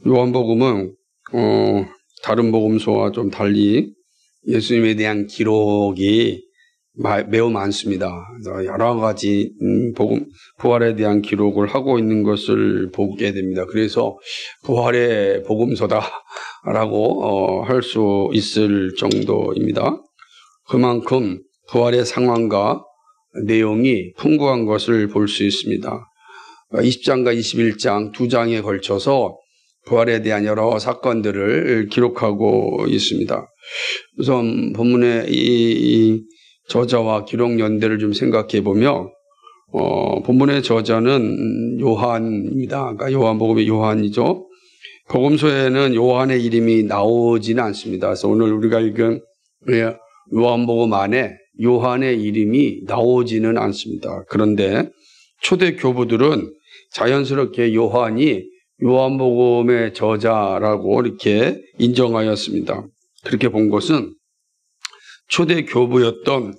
요한복음은 다른 복음서와 좀 달리 예수님에 대한 기록이 매우 많습니다. 여러 가지 부활에 대한 기록을 하고 있는 것을 보게 됩니다. 그래서 부활의 복음서다라고 할 수 있을 정도입니다. 그만큼 부활의 상황과 내용이 풍부한 것을 볼 수 있습니다. 20장과 21장 두 장에 걸쳐서 부활에 대한 여러 사건들을 기록하고 있습니다. 우선 본문의 이 저자와 기록 연대를 좀 생각해 보며 본문의 저자는 요한입니다. 그러니까 요한복음의 요한이죠. 복음서에는 요한의 이름이 나오지는 않습니다. 그래서 오늘 우리가 읽은 요한복음 안에 요한의 이름이 나오지는 않습니다. 그런데 초대 교부들은 자연스럽게 요한이 요한복음의 저자라고 이렇게 인정하였습니다. 그렇게 본 것은 초대 교부였던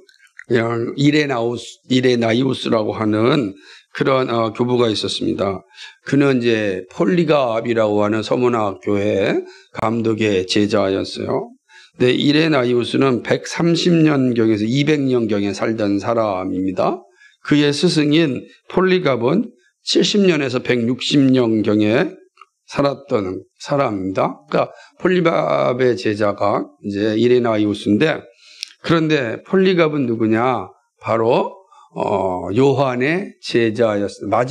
그냥 이레나이우스라고 하는 그런 교부가 있었습니다. 그는 이제 폴리갑이라고 하는 서문학 교회 감독의 제자였어요. 근데 이레나이우스는 130년경에서 200년경에 살던 사람입니다. 그의 스승인 폴리갑은 70년에서 160년경에 살았던 사람입니다. 그러니까 폴리갑의 제자가 이제 이레나이우스인데, 그런데 폴리갑은 누구냐? 바로 요한의 제자였습니다.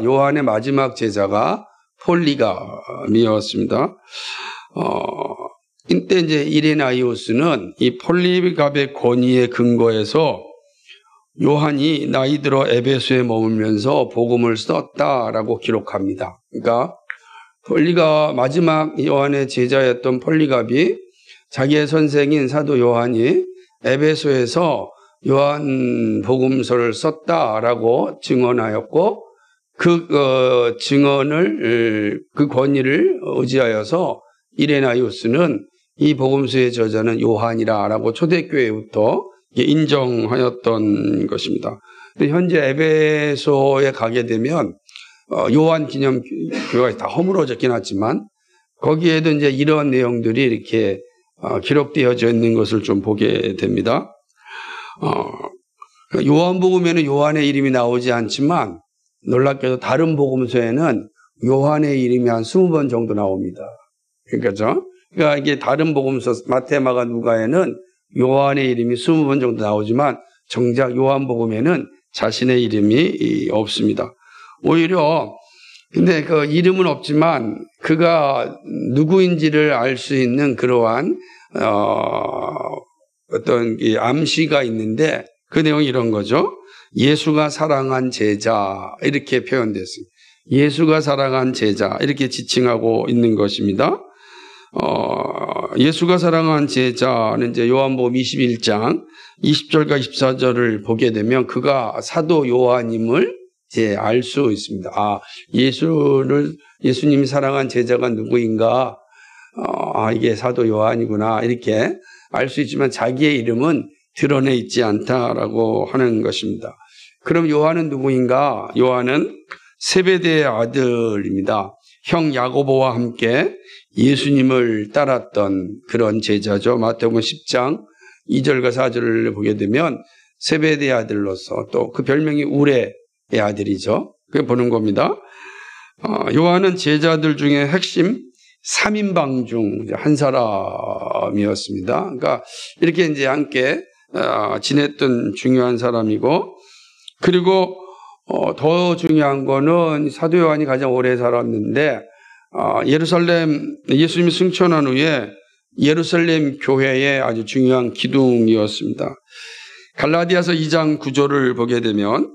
요한의 마지막 제자가 폴리갑이었습니다. 이때 이제 이레나이우스는 이 폴리갑의 권위에 근거해서 요한이 나이 들어 에베소에 머물면서 복음을 썼다라고 기록합니다. 그러니까 마지막 요한의 제자였던 폴리갑이 자기의 선생인 사도 요한이 에베소에서 요한 복음서를 썼다라고 증언하였고, 그 증언을, 그 권위를 의지하여서 이레나이우스는 이 복음서의 저자는 요한이라고 초대교회부터 인정하였던 것입니다. 현재 에베소에 가게 되면 요한 기념 교회가 다 허물어졌긴 하지만 거기에도 이제 이런 내용들이 이렇게 기록되어져 있는 것을 좀 보게 됩니다. 요한복음에는 요한의 이름이 나오지 않지만 놀랍게도 다른 복음서에는 요한의 이름이 한 20번 정도 나옵니다. 그러니까 이게 다른 복음서 마태, 마가, 누가에는 요한의 이름이 20번 정도 나오지만 정작 요한복음에는 자신의 이름이 없습니다. 오히려 근데 그 이름은 없지만 그가 누구인지를 알 수 있는 그러한 어떤 암시가 있는데 그 내용이 이런 거죠. 예수가 사랑한 제자 이렇게 표현됐습니다. 예수가 사랑한 제자 이렇게 지칭하고 있는 것입니다. 예수가 사랑한 제자는 이제 요한복음 21장 20절과 24절을 보게 되면 그가 사도 요한임을 이제 알 수 있습니다. 예수님이 사랑한 제자가 누구인가? 이게 사도 요한이구나. 이렇게 알 수 있지만 자기의 이름은 드러내 있지 않다라고 하는 것입니다. 그럼 요한은 누구인가? 요한은 세베대의 아들입니다. 형 야고보와 함께 예수님을 따랐던 그런 제자죠. 마태복음 10장 2절과 4절을 보게 되면 세베대의 아들로서 또 그 별명이 우레의 아들이죠. 그게 보는 겁니다. 요한은 제자들 중에 핵심 3인방 중 한 사람이었습니다. 그러니까 이렇게 이제 함께 지냈던 중요한 사람이고, 그리고 더 중요한 거는 사도 요한이 가장 오래 살았는데 예수님이 승천한 후에 예루살렘 교회의 아주 중요한 기둥이었습니다. 갈라디아서 2장 9절을 보게 되면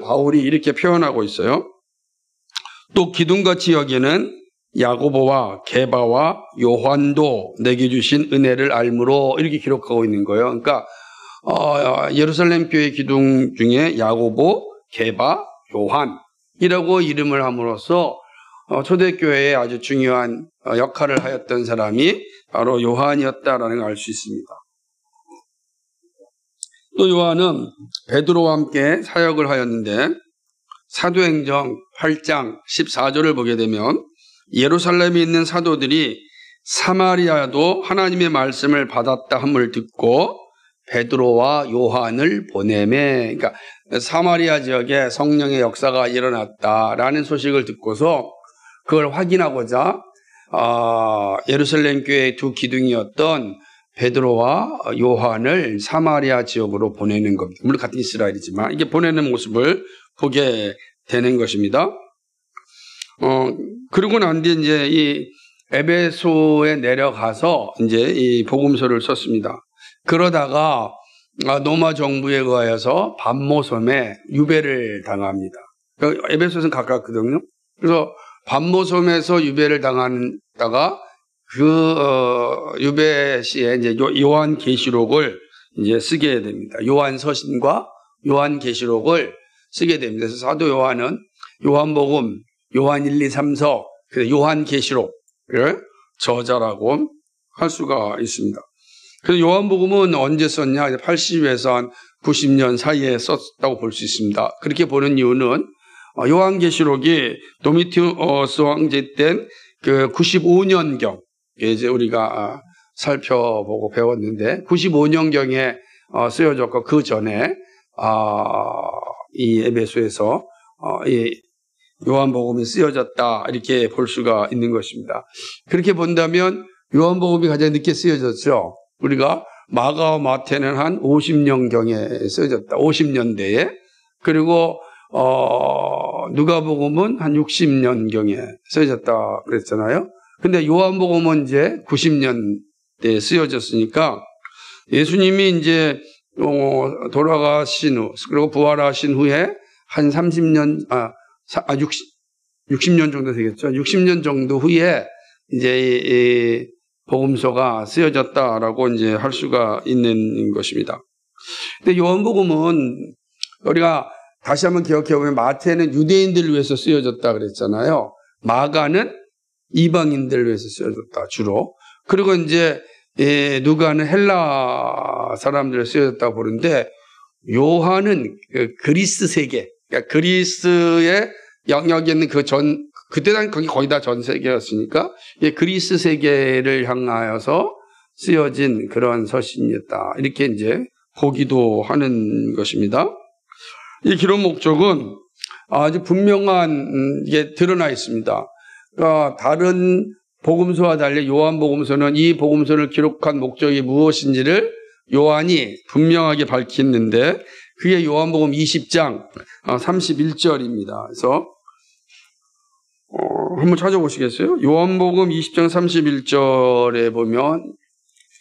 바울이 이렇게 표현하고 있어요. 또 기둥같이 여기는 야고보와 게바와 요한도 내게 주신 은혜를 알므로 이렇게 기록하고 있는 거예요. 그러니까 예루살렘 교회 기둥 중에 야고보, 게바, 요한이라고 이름을 함으로써 초대교회에 아주 중요한 역할을 하였던 사람이 바로 요한이었다라는 걸 알 수 있습니다. 또 요한은 베드로와 함께 사역을 하였는데 사도행전 8장 14절을 보게 되면 예루살렘에 있는 사도들이 사마리아도 하나님의 말씀을 받았다 함을 듣고 베드로와 요한을 보내매, 그러니까 사마리아 지역에 성령의 역사가 일어났다라는 소식을 듣고서 그걸 확인하고자 예루살렘 교회의 두 기둥이었던 베드로와 요한을 사마리아 지역으로 보내는 겁니다. 물론 같은 이스라엘이지만 이게 보내는 모습을 보게 되는 것입니다. 그러고 난 뒤에 이제 이 에베소에 내려가서 이제 이 복음서를 썼습니다. 그러다가 로마 정부에 의하여서 반모섬에 유배를 당합니다. 에베소는 가깝거든요. 그래서 반모섬에서 유배를 당하다가 유배 시에 이제 요한계시록을 이제 쓰게 됩니다. 요한서신과 요한계시록을 쓰게 됩니다. 그래서 사도 요한은 요한복음, 요한 1, 2, 3서, 요한계시록을 저자라고 할 수가 있습니다. 그래서 요한복음은 언제 썼냐? 80에서 한 90년 사이에 썼다고 볼 수 있습니다. 그렇게 보는 이유는 요한계시록이 도미티우스 황제 때 그 95년경, 이제 우리가 살펴보고 배웠는데 95년경에 쓰여졌고 그 전에 이 에베소에서 이 요한복음이 쓰여졌다 이렇게 볼 수가 있는 것입니다. 그렇게 본다면 요한복음이 가장 늦게 쓰여졌죠. 우리가 마가와 마태는 한 50년경에 쓰여졌다. 50년대에. 그리고 누가복음은 한 60년경에 쓰여졌다 그랬잖아요. 근데 요한복음은 이제 90년대에 쓰여졌으니까 예수님이 이제 돌아가신 후 그리고 부활하신 후에 한 60년 정도 되겠죠. 60년 정도 후에 이제 이 복음서가 쓰여졌다라고 이제 할 수가 있는 것입니다. 근데 요한복음은 우리가 다시 한번 기억해 보면 마태는 유대인들을 위해서 쓰여졌다 그랬잖아요. 마가는 이방인들을 위해서 쓰여졌다 주로. 그리고 이제 누가는 헬라 사람들을 쓰여졌다고 보는데 요한은 그리스 세계, 그러니까 그리스의 영역에 있는 그때 당시 거의 다 전 세계였으니까 그리스 세계를 향하여서 쓰여진 그런 서신이었다. 이렇게 이제 보기도 하는 것입니다. 이 기록 목적은 아주 분명한 게 드러나 있습니다. 그러니까 다른 복음서와 달리 요한복음서는 이 복음서를 기록한 목적이 무엇인지를 요한이 분명하게 밝히는데 그게 요한복음 20장 31절입니다. 그래서 한번 찾아보시겠어요? 요한복음 20장 31절에 보면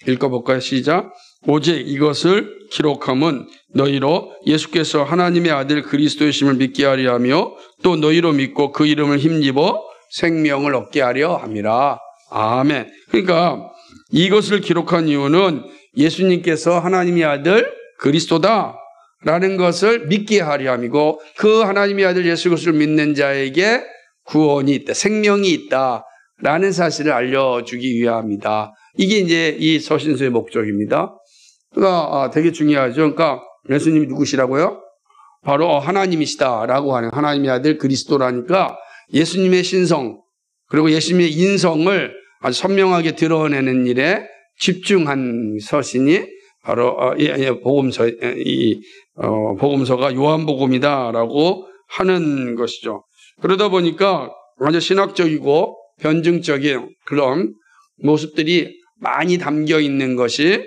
읽어볼까요? 시작. 오직 이것을 기록함은 너희로 예수께서 하나님의 아들 그리스도이심을 믿게 하려 하며 또 너희로 믿고 그 이름을 힘입어 생명을 얻게 하려 함이라. 아멘. 그러니까 이것을 기록한 이유는 예수님께서 하나님의 아들 그리스도다라는 것을 믿게 하려 함이고 그 하나님의 아들 예수 그리스도를 믿는 자에게 구원이 있다, 생명이 있다라는 사실을 알려주기 위함이다. 이게 이제 이 서신서의 목적입니다. 그러니까 되게 중요하죠. 그러니까 예수님이 누구시라고요? 바로 하나님이시다라고 하는 하나님의 아들 그리스도라니까 예수님의 신성 그리고 예수님의 인성을 아주 선명하게 드러내는 일에 집중한 서신이 바로 복음서가 요한복음이다라고 하는 것이죠. 그러다 보니까 아주 신학적이고 변증적인 그런 모습들이 많이 담겨 있는 것이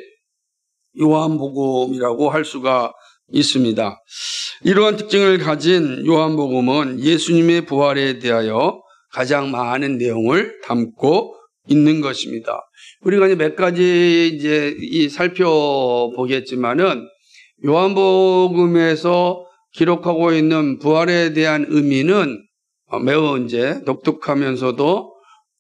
요한복음이라고 할 수가 있습니다. 이러한 특징을 가진 요한복음은 예수님의 부활에 대하여 가장 많은 내용을 담고 있는 것입니다. 우리가 이제 몇 가지 이제 살펴보겠지만은 요한복음에서 기록하고 있는 부활에 대한 의미는 매우 이제 독특하면서도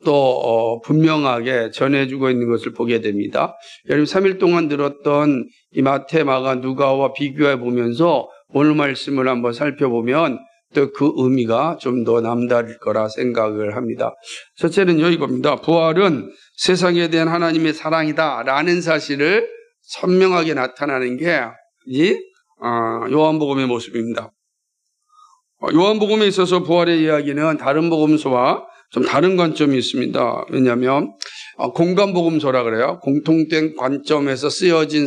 또 분명하게 전해주고 있는 것을 보게 됩니다. 여러분 3일 동안 들었던 이 마태, 마가, 누가와 비교해 보면서 오늘 말씀을 한번 살펴보면 또 그 의미가 좀 더 남다를 거라 생각을 합니다. 첫째는요 이겁니다. 부활은 세상에 대한 하나님의 사랑이다라는 사실을 선명하게 나타나는 게 이 요한복음의 모습입니다. 요한복음에 있어서 부활의 이야기는 다른 복음서와 좀 다른 관점이 있습니다. 왜냐하면 공간복음서라 그래요. 공통된 관점에서 쓰여진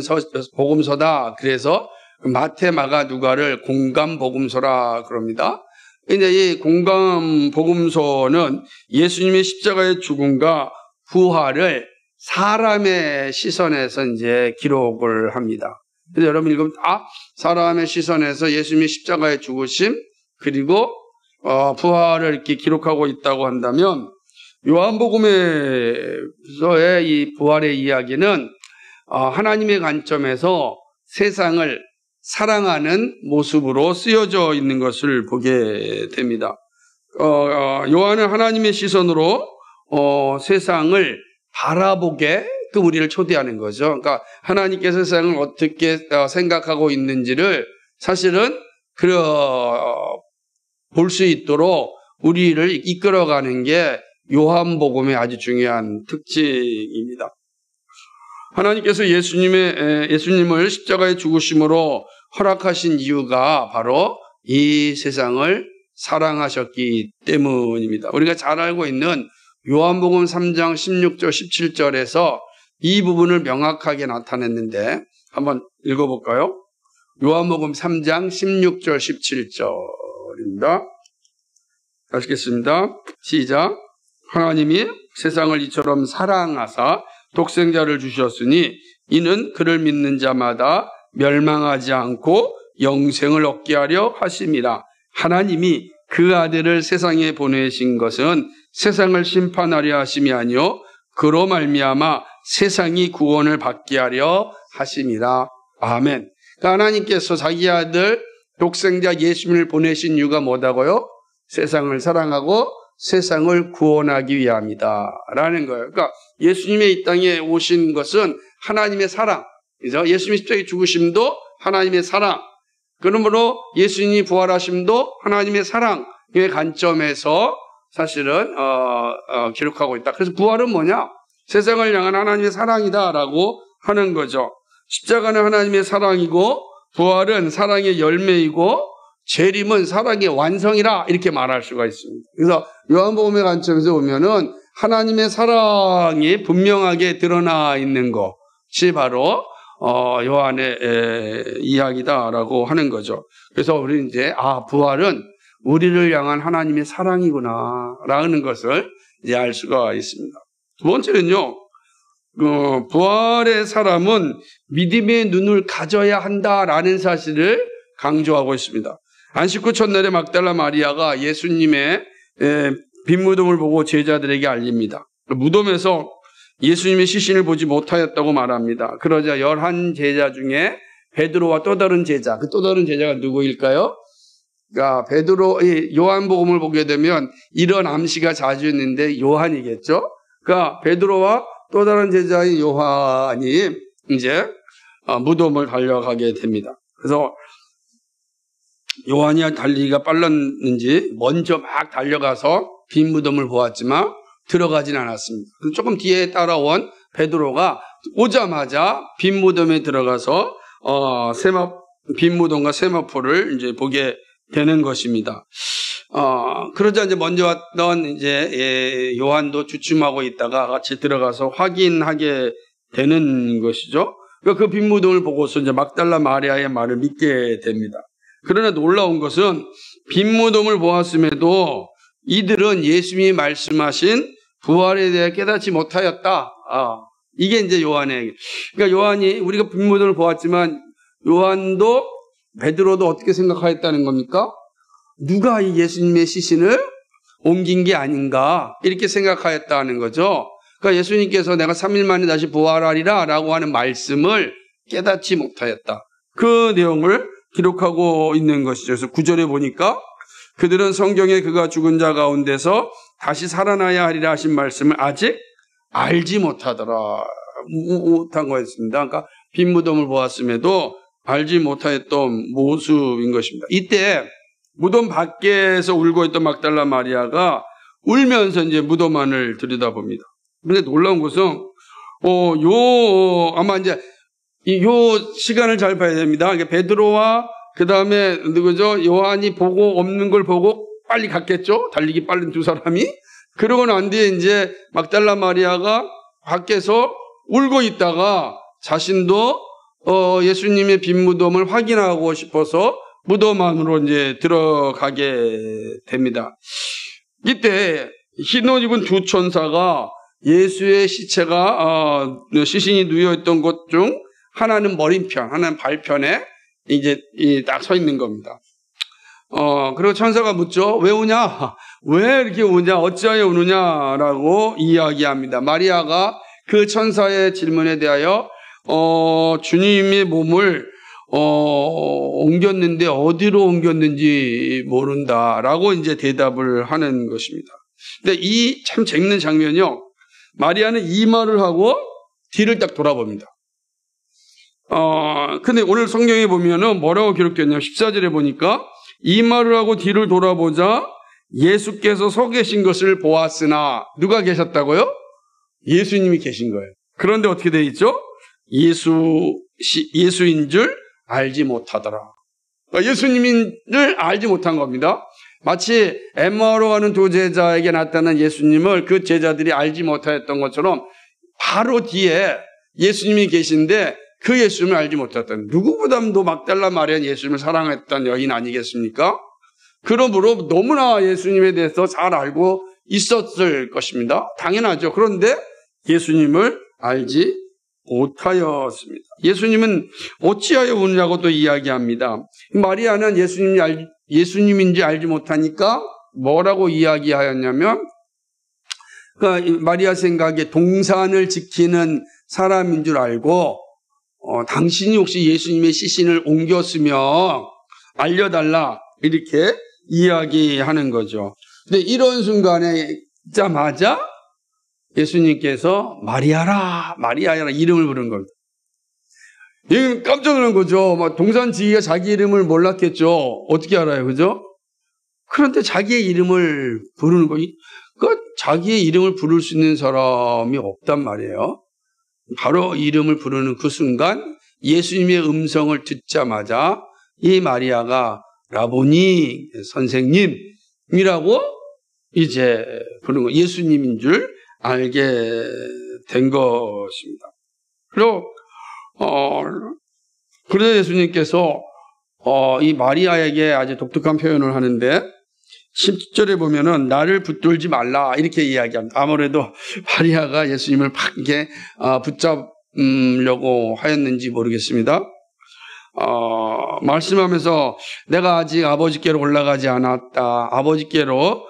복음서다. 그래서 마태, 마가, 누가를 공간복음서라 그럽니다. 근데 이 공간복음서는 예수님의 십자가의 죽음과 부활을 사람의 시선에서 이제 기록을 합니다. 그래서 여러분 읽으면 사람의 시선에서 예수님의 십자가의 죽으심 그리고 부활을 이렇게 기록하고 있다고 한다면 요한복음에서의 이 부활의 이야기는 하나님의 관점에서 세상을 사랑하는 모습으로 쓰여져 있는 것을 보게 됩니다. 요한은 하나님의 시선으로 세상을 바라보게 우리를 초대하는 거죠. 그러니까 하나님께서 세상을 어떻게 생각하고 있는지를 사실은 볼 수 있도록 우리를 이끌어가는 게 요한복음의 아주 중요한 특징입니다. 하나님께서 예수님을 십자가의 죽으심으로 허락하신 이유가 바로 이 세상을 사랑하셨기 때문입니다. 우리가 잘 알고 있는 요한복음 3장 16절 17절에서 이 부분을 명확하게 나타냈는데 한번 읽어볼까요? 요한복음 3장 16절 17절입니다. 하시겠습니다. 시작. 하나님이 세상을 이처럼 사랑하사 독생자를 주셨으니 이는 그를 믿는 자마다 멸망하지 않고 영생을 얻게 하려 하심이라. 하나님이 그 아들을 세상에 보내신 것은 세상을 심판하려 하심이 아니요 그로 말미암아 세상이 구원을 받게 하려 하심이라. 아멘. 그러니까 하나님께서 자기 아들 독생자 예수님을 보내신 이유가 뭐다고요? 세상을 사랑하고 세상을 구원하기 위함이다 라는 거예요. 그러니까 예수님의 이 땅에 오신 것은 하나님의 사랑, 그죠? 예수님의 십자가의 죽으심도 하나님의 사랑, 그러므로 예수님이 부활하심도 하나님의 사랑의 관점에서 사실은 기록하고 있다. 그래서 부활은 뭐냐? 세상을 향한 하나님의 사랑이다라고 하는 거죠. 십자가는 하나님의 사랑이고 부활은 사랑의 열매이고 재림은 사랑의 완성이라 이렇게 말할 수가 있습니다. 그래서 요한복음의 관점에서 보면은 하나님의 사랑이 분명하게 드러나 있는 것이 바로 요한의 이야기다라고 하는 거죠. 그래서 우리는 이제 부활은 우리를 향한 하나님의 사랑이구나라는 것을 이제 알 수가 있습니다. 두 번째는요, 부활의 사람은 믿음의 눈을 가져야 한다라는 사실을 강조하고 있습니다. 안식 후 첫날에 막달라 마리아가 예수님의 빈 무덤을 보고 제자들에게 알립니다. 무덤에서 예수님의 시신을 보지 못하였다고 말합니다. 그러자 11제자 중에 베드로와 또 다른 제자, 그 또 다른 제자가 누구일까요? 그러니까 요한복음을 보게 되면 이런 암시가 자주 있는데 요한이겠죠? 그러니까 베드로와 또 다른 제자인 요한이 이제 무덤을 달려가게 됩니다. 그래서 요한이 달리기가 빨랐는지 먼저 막 달려가서 빈 무덤을 보았지만 들어가진 않았습니다. 조금 뒤에 따라온 베드로가 오자마자 빈 무덤에 들어가서 빈 무덤과 세마포를 이제 보게 되는 것입니다. 그러자 이제 먼저 왔던 이제 요한도 주춤하고 있다가 같이 들어가서 확인하게 되는 것이죠. 그 빈 무덤을 보고서 이제 막달라 마리아의 말을 믿게 됩니다. 그러나 놀라운 것은 빈 무덤을 보았음에도 이들은 예수님이 말씀하신 부활에 대해 깨닫지 못하였다. 이게 이제 요한의, 그러니까 요한이 우리가 빈 무덤을 보았지만 요한도 베드로도 어떻게 생각하였다는 겁니까? 누가 이 예수님의 시신을 옮긴 게 아닌가 이렇게 생각하였다는 거죠. 그러니까 예수님께서 내가 3일 만에 다시 부활하리라 라고 하는 말씀을 깨닫지 못하였다. 그 내용을 기록하고 있는 것이죠. 그래서 9절에 보니까 그들은 성경에 그가 죽은 자 가운데서 다시 살아나야 하리라 하신 말씀을 아직 알지 못한 거였습니다. 그러니까 빈 무덤을 보았음에도 알지 못하였던 모습인 것입니다. 이때 무덤 밖에서 울고 있던 막달라 마리아가 울면서 이제 무덤 안을 들여다봅니다. 근데 놀라운 것은 아마 이제 요 시간을 잘 봐야 됩니다. 그러니까 베드로와 그 다음에 누구죠? 요한이 보고 없는 걸 보고 빨리 갔겠죠? 달리기 빠른 두 사람이. 그러고 난 뒤에 이제 막달라 마리아가 밖에서 울고 있다가 자신도 예수님의 빈 무덤을 확인하고 싶어서 무덤 안으로 이제 들어가게 됩니다. 이때 흰 옷 입은 두 천사가 예수의 시체가 시신이 누워있던 곳 중 하나는 머리편, 하나는 발편에 이제 딱 서 있는 겁니다. 그리고 천사가 묻죠. 왜 우냐? 왜 이렇게 우냐? 어찌하여 우느냐라고 이야기합니다. 마리아가 그 천사의 질문에 대하여 주님의 몸을 옮겼는데 어디로 옮겼는지 모른다라고 이제 대답을 하는 것입니다. 근데 이 참 재밌는 장면이요. 마리아는 이 말을 하고 뒤를 딱 돌아봅니다. 근데 오늘 성경에 보면은 뭐라고 기록되었냐면 14절에 보니까 이 말을 하고 뒤를 돌아보자 예수께서 서 계신 것을 보았으나 누가 계셨다고요? 예수님이 계신 거예요. 그런데 어떻게 되어 있죠? 예수인 줄 알지 못하더라. 예수님을 알지 못한 겁니다. 마치 엠마오로 가는 두 제자에게 나타난 예수님을 그 제자들이 알지 못하였던 것처럼 바로 뒤에 예수님이 계신데 그 예수님을 알지 못했던, 누구보다도 막달라 마리아는 예수님을 사랑했던 여인 아니겠습니까? 그러므로 너무나 예수님에 대해서 잘 알고 있었을 것입니다. 당연하죠. 그런데 예수님을 알지 못하였습니다. 예수님은 어찌하여 우느냐고 또 이야기합니다. 마리아는 예수님인지 알지 못하니까 뭐라고 이야기하였냐면, 그러니까 마리아 생각에 동산을 지키는 사람인 줄 알고 당신이 혹시 예수님의 시신을 옮겼으면 알려달라 이렇게 이야기하는 거죠. 근데 이런 순간에 있자마자 예수님께서 마리아라 이름을 부른 겁니다. 이게 깜짝 놀란 거죠. 동산 지기가 자기 이름을 몰랐겠죠. 어떻게 알아요, 그죠? 그런데 자기의 이름을 부르는 거, 그 자기의 이름을 부를 수 있는 사람이 없단 말이에요. 바로 이름을 부르는 그 순간 예수님의 음성을 듣자마자 이 마리아가 라보니 선생님이라고 이제 부르는 거, 예수님인 줄 알게 된 것입니다. 그리고 그래서 예수님께서 이 마리아에게 아주 독특한 표현을 하는데 10절에 보면은 나를 붙들지 말라 이렇게 이야기합니다. 아무래도 마리아가 예수님을 팍 이렇게 붙잡으려고 하였는지 모르겠습니다. 말씀하면서 내가 아직 아버지께로 올라가지 않았다, 아버지께로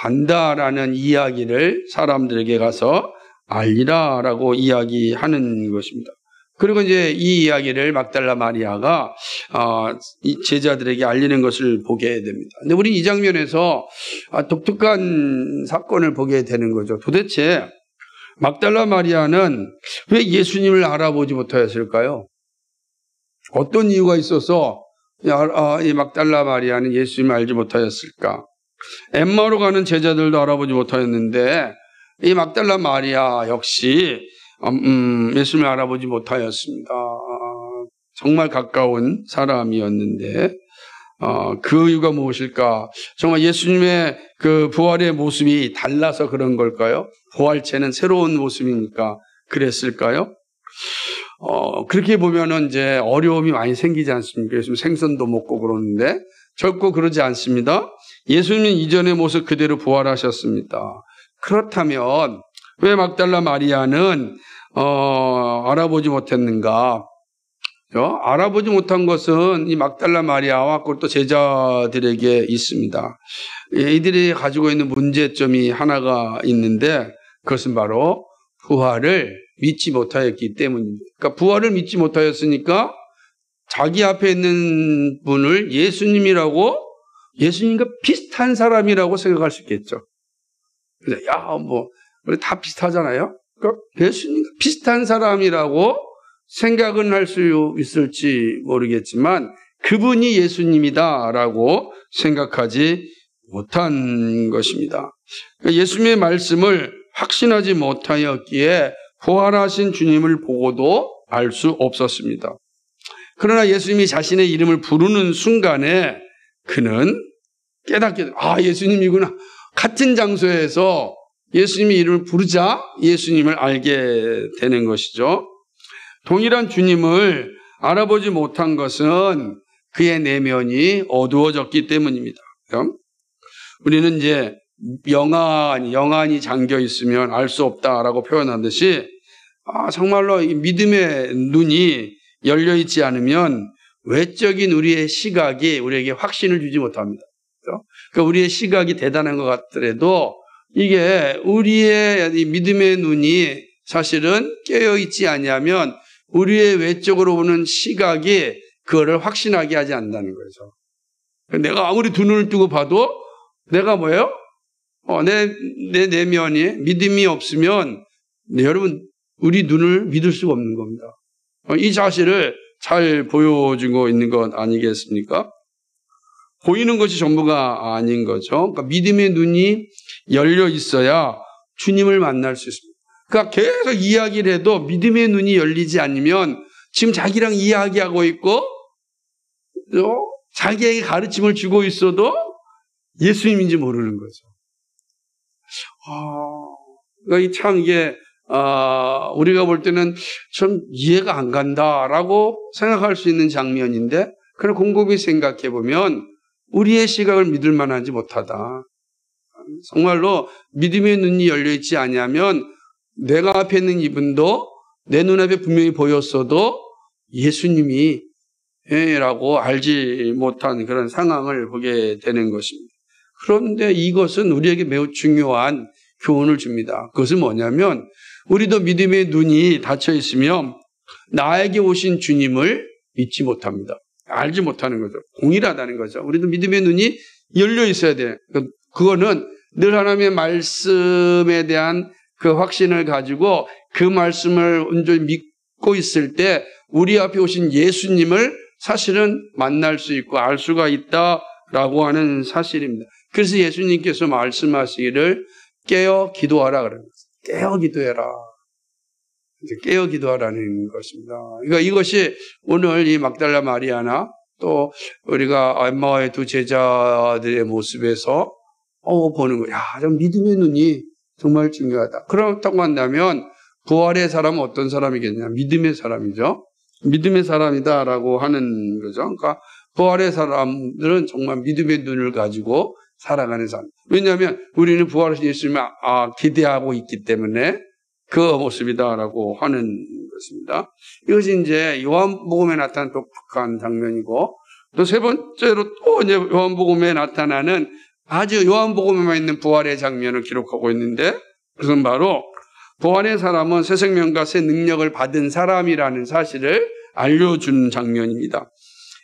올라간다라는 이야기를 사람들에게 가서 알리라라고 이야기하는 것입니다. 그리고 이제 이 이야기를 막달라 마리아가 이 제자들에게 알리는 것을 보게 됩니다. 근데 우리 이 장면에서 독특한 사건을 보게 되는 거죠. 도대체 막달라 마리아는 왜 예수님을 알아보지 못하였을까요? 어떤 이유가 있어서 이 막달라 마리아는 예수님을 알지 못하였을까? 엠마오로 가는 제자들도 알아보지 못하였는데 이 막달라 마리아 역시 예수님을 알아보지 못하였습니다. 정말 가까운 사람이었는데 그 이유가 무엇일까? 정말 예수님의 그 부활의 모습이 달라서 그런 걸까요? 부활체는 새로운 모습이니까 그랬을까요? 그렇게 보면은 이제 어려움이 많이 생기지 않습니까? 예수님 생선도 먹고 그러는데 결코 그러지 않습니다. 예수님은 이전의 모습 그대로 부활하셨습니다. 그렇다면 왜 막달라 마리아는 알아보지 못했는가? 알아보지 못한 것은 이 막달라 마리아와 또 제자들에게 있습니다. 이들이 가지고 있는 문제점이 하나가 있는데 그것은 바로 부활을 믿지 못하였기 때문입니다. 그러니까 부활을 믿지 못하였으니까 자기 앞에 있는 분을 예수님과 비슷한 사람이라고 생각할 수 있겠죠. 그래서 우리 다 비슷하잖아요. 그러니까 예수님과 비슷한 사람이라고 생각은 할 수 있을지 모르겠지만 그분이 예수님이다라고 생각하지 못한 것입니다. 예수님의 말씀을 확신하지 못하였기에 부활하신 주님을 보고도 알 수 없었습니다. 그러나 예수님이 자신의 이름을 부르는 순간에 그는 깨닫게, 예수님이구나. 같은 장소에서 예수님의 이름을 부르자 예수님을 알게 되는 것이죠. 동일한 주님을 알아보지 못한 것은 그의 내면이 어두워졌기 때문입니다. 우리는 이제 영안이 잠겨 있으면 알 수 없다라고 표현하듯이 정말로 믿음의 눈이 열려 있지 않으면 외적인 우리의 시각이 우리에게 확신을 주지 못합니다. 그러니까 우리의 시각이 대단한 것 같더라도 이게 우리의 믿음의 눈이 사실은 깨어 있지 않냐면 우리의 외적으로 보는 시각이 그거를 확신하게 하지 않는다는 거죠. 내가 아무리 두 눈을 뜨고 봐도 내가 뭐예요? 내 내면이 믿음이 없으면 여러분 우리 눈을 믿을 수가 없는 겁니다. 이 사실을 잘 보여주고 있는 것 아니겠습니까? 보이는 것이 전부가 아닌 거죠. 그러니까 믿음의 눈이 열려 있어야 주님을 만날 수 있습니다. 그러니까 계속 이야기를 해도 믿음의 눈이 열리지 않으면 지금 자기랑 이야기하고 있고 자기에게 가르침을 주고 있어도 예수님인지 모르는 거죠. 그러니까 참 이게 우리가 볼 때는 좀 이해가 안 간다라고 생각할 수 있는 장면인데 그걸 곰곰이 생각해 보면 우리의 시각을 믿을 만하지 못하다. 정말로 믿음의 눈이 열려있지 않으면 내가 앞에 있는 이분도 내 눈앞에 분명히 보였어도 예수님이 라고 알지 못한 그런 상황을 보게 되는 것입니다. 그런데 이것은 우리에게 매우 중요한 교훈을 줍니다. 그것은 뭐냐면 우리도 믿음의 눈이 닫혀 있으면 나에게 오신 주님을 믿지 못합니다. 알지 못하는 거죠. 동일하다는 거죠. 우리도 믿음의 눈이 열려 있어야 돼요. 그거는 늘 하나님의 말씀에 대한 그 확신을 가지고 그 말씀을 온전히 믿고 있을 때 우리 앞에 오신 예수님을 사실은 만날 수 있고 알 수가 있다라고 하는 사실입니다. 그래서 예수님께서 말씀하시기를 깨어 기도하라 그러는 거예요. 깨어 기도해라. 깨어 기도하라는 것입니다. 그러니까 이것이 오늘 이 막달라 마리아나 또 우리가 엠마오의 두 제자들의 모습에서 보는 거예요. 좀 믿음의 눈이 정말 중요하다. 그렇다고 한다면 부활의 사람은 어떤 사람이겠냐? 믿음의 사람이죠. 믿음의 사람이다라고 하는 거죠. 그러니까 부활의 사람들은 정말 믿음의 눈을 가지고 살아가는 사람. 왜냐하면 우리는 부활하신 예수님을 기대하고 있기 때문에 그 모습이다라고 하는 것입니다. 이것이 이제 요한복음에 나타난 독특한 장면이고 또 세 번째로 또 이제 요한복음에 나타나는 아주 요한복음에만 있는 부활의 장면을 기록하고 있는데 그것은 바로 부활의 사람은 새 생명과 새 능력을 받은 사람이라는 사실을 알려준 장면입니다.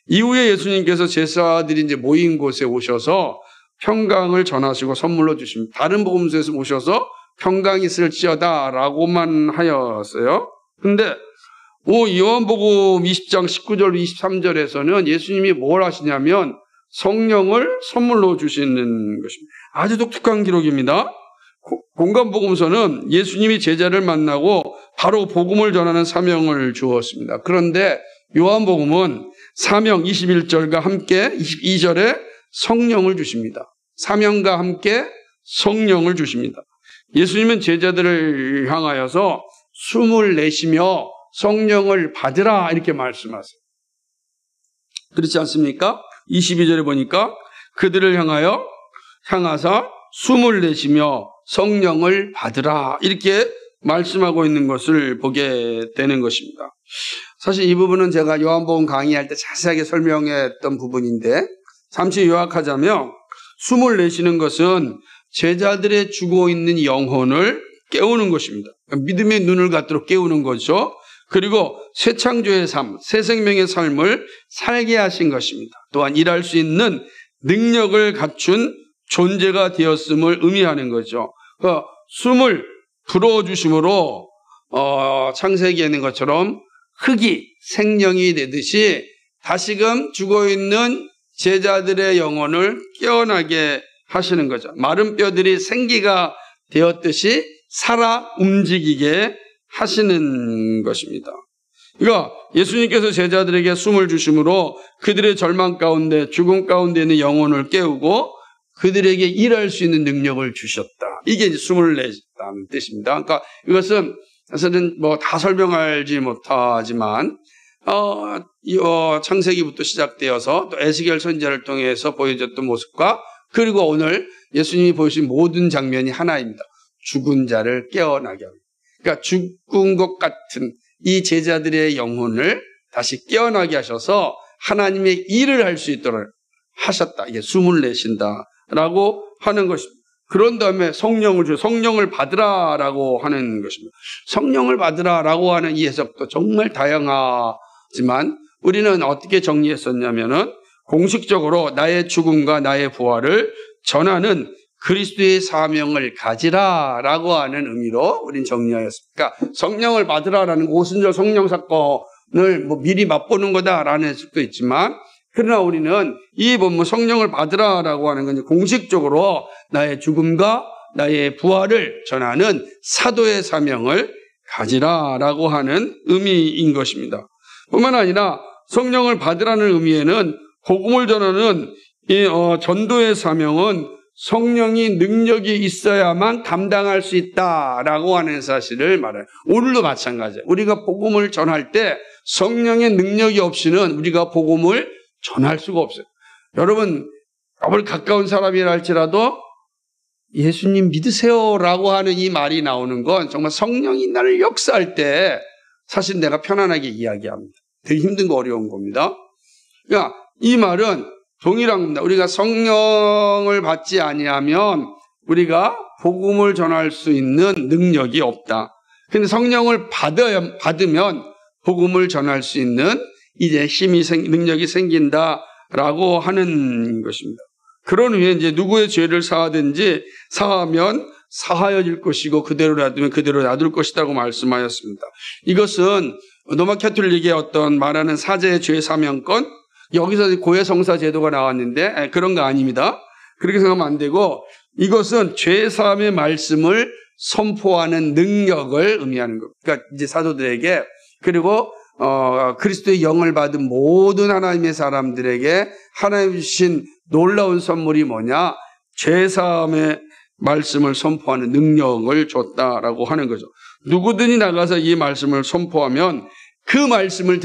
이후에 예수님께서 제사들이 이제 모인 곳에 오셔서 평강을 전하시고 선물로 주십니다. 다른 복음서에서 오셔서 평강이 있을지어다라고만 하였어요. 근데 요한복음 20장 19절 23절에서는 예수님이 뭘 하시냐면 성령을 선물로 주시는 것입니다. 아주 독특한 기록입니다. 공간복음서는 예수님이 제자를 만나고 바로 복음을 전하는 사명을 주었습니다. 그런데 요한복음은 사명 21절과 함께 22절에 성령을 주십니다. 사명과 함께 성령을 주십니다. 예수님은 제자들을 향하여서 숨을 내쉬며 성령을 받으라 이렇게 말씀하세요. 그렇지 않습니까? 22절에 보니까 그들을 향하사 숨을 내쉬며 성령을 받으라 이렇게 말씀하고 있는 것을 보게 되는 것입니다. 사실 이 부분은 제가 요한복음 강의할 때 자세하게 설명했던 부분인데 잠시 요약하자면 숨을 내쉬는 것은 제자들의 죽어 있는 영혼을 깨우는 것입니다. 믿음의 눈을 갖도록 깨우는 거죠. 그리고 새 창조의 삶, 새 생명의 삶을 살게 하신 것입니다. 또한 일할 수 있는 능력을 갖춘 존재가 되었음을 의미하는 거죠. 그러니까 숨을 불어주심으로 창세기에 있는 것처럼 흙이 생명이 되듯이 다시금 죽어있는 제자들의 영혼을 깨어나게 하시는 거죠. 마른 뼈들이 생기가 되었듯이 살아 움직이게 하시는 것입니다. 그러니까 예수님께서 제자들에게 숨을 주심으로 그들의 절망 가운데 죽음 가운데 있는 영혼을 깨우고 그들에게 일할 수 있는 능력을 주셨다. 이게 이제 숨을 내셨다는 뜻입니다. 그러니까 이것은 사실은 뭐 다 설명하지 못하지만 창세기부터 시작되어서 또 에스겔 선지자를 통해서 보여줬던 모습과 그리고 오늘 예수님이 보여주신 모든 장면이 하나입니다. 죽은 자를 깨어나게 합니다. 그러니까 죽은 것 같은 이 제자들의 영혼을 다시 깨어나게 하셔서 하나님의 일을 할 수 있도록 하셨다. 이게 숨을 내신다라고 하는 것입니다. 그런 다음에 성령을 받으라라고 하는 것입니다. 성령을 받으라라고 하는 이 해석도 정말 다양하지만 우리는 어떻게 정리했었냐면은 공식적으로 나의 죽음과 나의 부활을 전하는 그리스도의 사명을 가지라라고 하는 의미로 우린 정리하였습니다. 그러니까 성령을 받으라라는 오순절 성령 사건을 미리 맛보는 거다라는 해석도 있지만 그러나 우리는 이 본문 성령을 받으라라고 하는 건 공식적으로 나의 죽음과 나의 부활을 전하는 사도의 사명을 가지라라고 하는 의미인 것입니다. 뿐만 아니라 성령을 받으라는 의미에는 복음을 전하는 이 전도의 사명은 성령이 능력이 있어야만 감당할 수 있다라고 하는 사실을 말해요. 오늘도 마찬가지예요. 우리가 복음을 전할 때 성령의 능력이 없이는 우리가 복음을 전할 수가 없어요. 여러분, 아무리 가까운 사람이라 할지라도 예수님 믿으세요라고 하는 이 말이 나오는 건 정말 성령이 나를 역사할 때 사실 내가 편안하게 이야기합니다. 되게 힘든 거 어려운 겁니다. 그러니까 이 말은 동일한 겁니다. 우리가 성령을 받지 아니하면 우리가 복음을 전할 수 있는 능력이 없다. 그런데 성령을 받으면 복음을 전할 수 있는 이제 능력이 생긴다라고 하는 것입니다. 그런 후에 이제 누구의 죄를 사하면 사하여질 것이고 그대로 놔두면 그대로 놔둘 것이라고 말씀하였습니다. 이것은 로마 캐톨릭의 어떤 말하는 사제의 죄 사명권, 여기서 고해성사 제도가 나왔는데 그런 거 아닙니다. 그렇게 생각하면 안 되고 이것은 죄 사함의 말씀을 선포하는 능력을 의미하는 겁니다. 그러니까 이제 사도들에게 그리고 그리스도의 영을 받은 모든 하나님의 사람들에게 하나님 주신 놀라운 선물이 뭐냐? 죄사함의 말씀을 선포하는 능력을 줬다라고 하는 거죠. 누구든지 나가서 이 말씀을 선포하면 그 말씀을